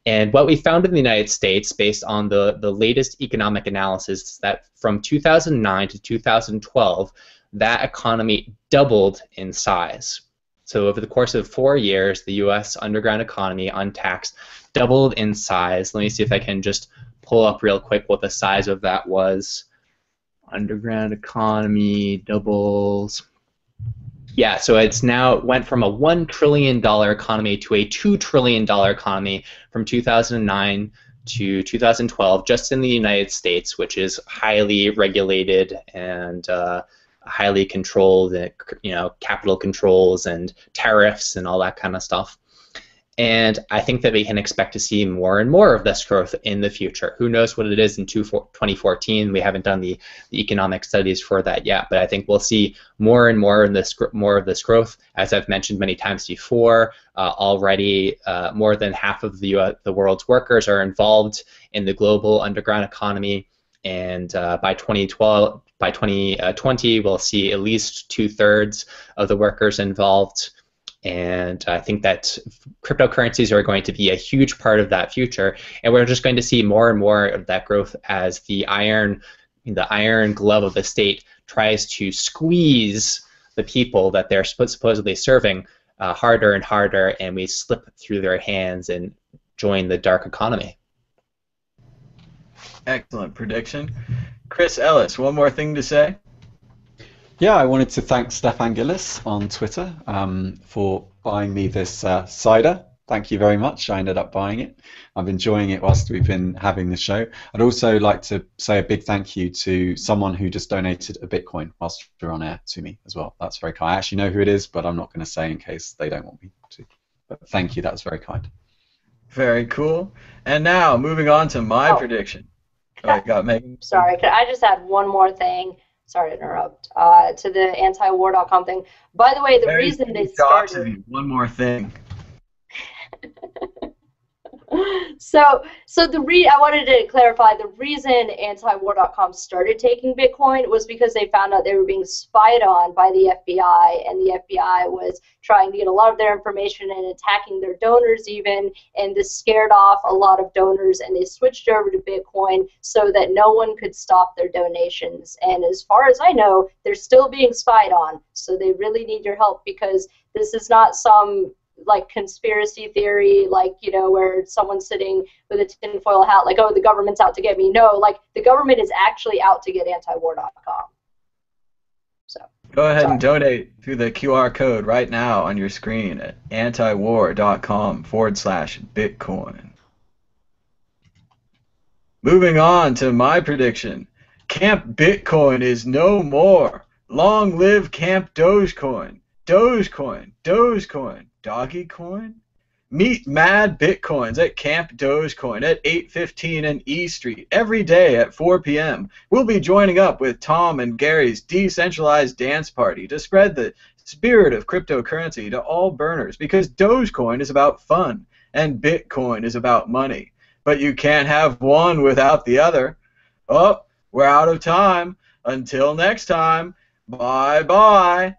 And what we found in the United States, based on the latest economic analysis, is that from 2009 to 2012, that economy doubled in size. So over the course of 4 years, the U.S. underground economy, untaxed, doubled in size. Let me see if I can just pull up real quick what the size of that was underground economy doubles. Yeah, so it's now went from a $1 trillion economy to a $2 trillion economy from 2009 to 2012, just in the United States, which is highly regulated and highly controlled, capital controls and tariffs and all that kind of stuff. And I think that we can expect to see more and more of this growth in the future. Who knows what it is in 2014? We haven't done the economic studies for that yet, but I think we'll see more and more of this growth. As I've mentioned many times before, already more than half of the world's workers are involved in the global underground economy, and by 2020, we'll see at least 2/3 of the workers involved. And I think that cryptocurrencies are going to be a huge part of that future, and we're just going to see more and more of that growth as the iron glove of the state tries to squeeze the people that they're supposedly serving harder and harder, and we slip through their hands and join the dark economy. Excellent prediction. Chris Ellis, one more thing to say? Yeah, I wanted to thank Stefan Gillis on Twitter for buying me this cider. Thank you very much. I ended up buying it. I'm enjoying it whilst we've been having the show. I'd also like to say a big thank you to someone who just donated a Bitcoin whilst we're on air to me as well. That's very kind. I actually know who it is, but I'm not going to say in case they don't want me to. But thank you. That's very kind. Very cool. And now, moving on to my prediction. Sorry, could I just add one more thing? Sorry to interrupt. To the antiwar.com thing. By the way, the reason they started. One more thing. So I wanted to clarify the reason antiwar.com started taking Bitcoin was because they found out they were being spied on by the FBI, and the FBI was trying to get a lot of their information and attacking their donors even, and this scared off a lot of donors, and they switched over to Bitcoin so that no one could stop their donations. And as far as I know, they're still being spied on, so they really need your help, because this is not some like conspiracy theory, like, where someone's sitting with a tinfoil hat, like, oh, the government's out to get me. No, like, the government is actually out to get antiwar.com. So go ahead and donate through the QR code right now on your screen at antiwar.com/Bitcoin. Moving on to my prediction. Camp Bitcoin is no more. Long live Camp Dogecoin. Dogecoin, Dogecoin, Doggycoin? Meet Mad Bitcoins at Camp Dogecoin at 8:15 and E Street every day at 4 p.m. We'll be joining up with Tom and Gary's decentralized dance party to spread the spirit of cryptocurrency to all burners, because Dogecoin is about fun and Bitcoin is about money. But you can't have one without the other. Oh, we're out of time. Until next time, bye-bye.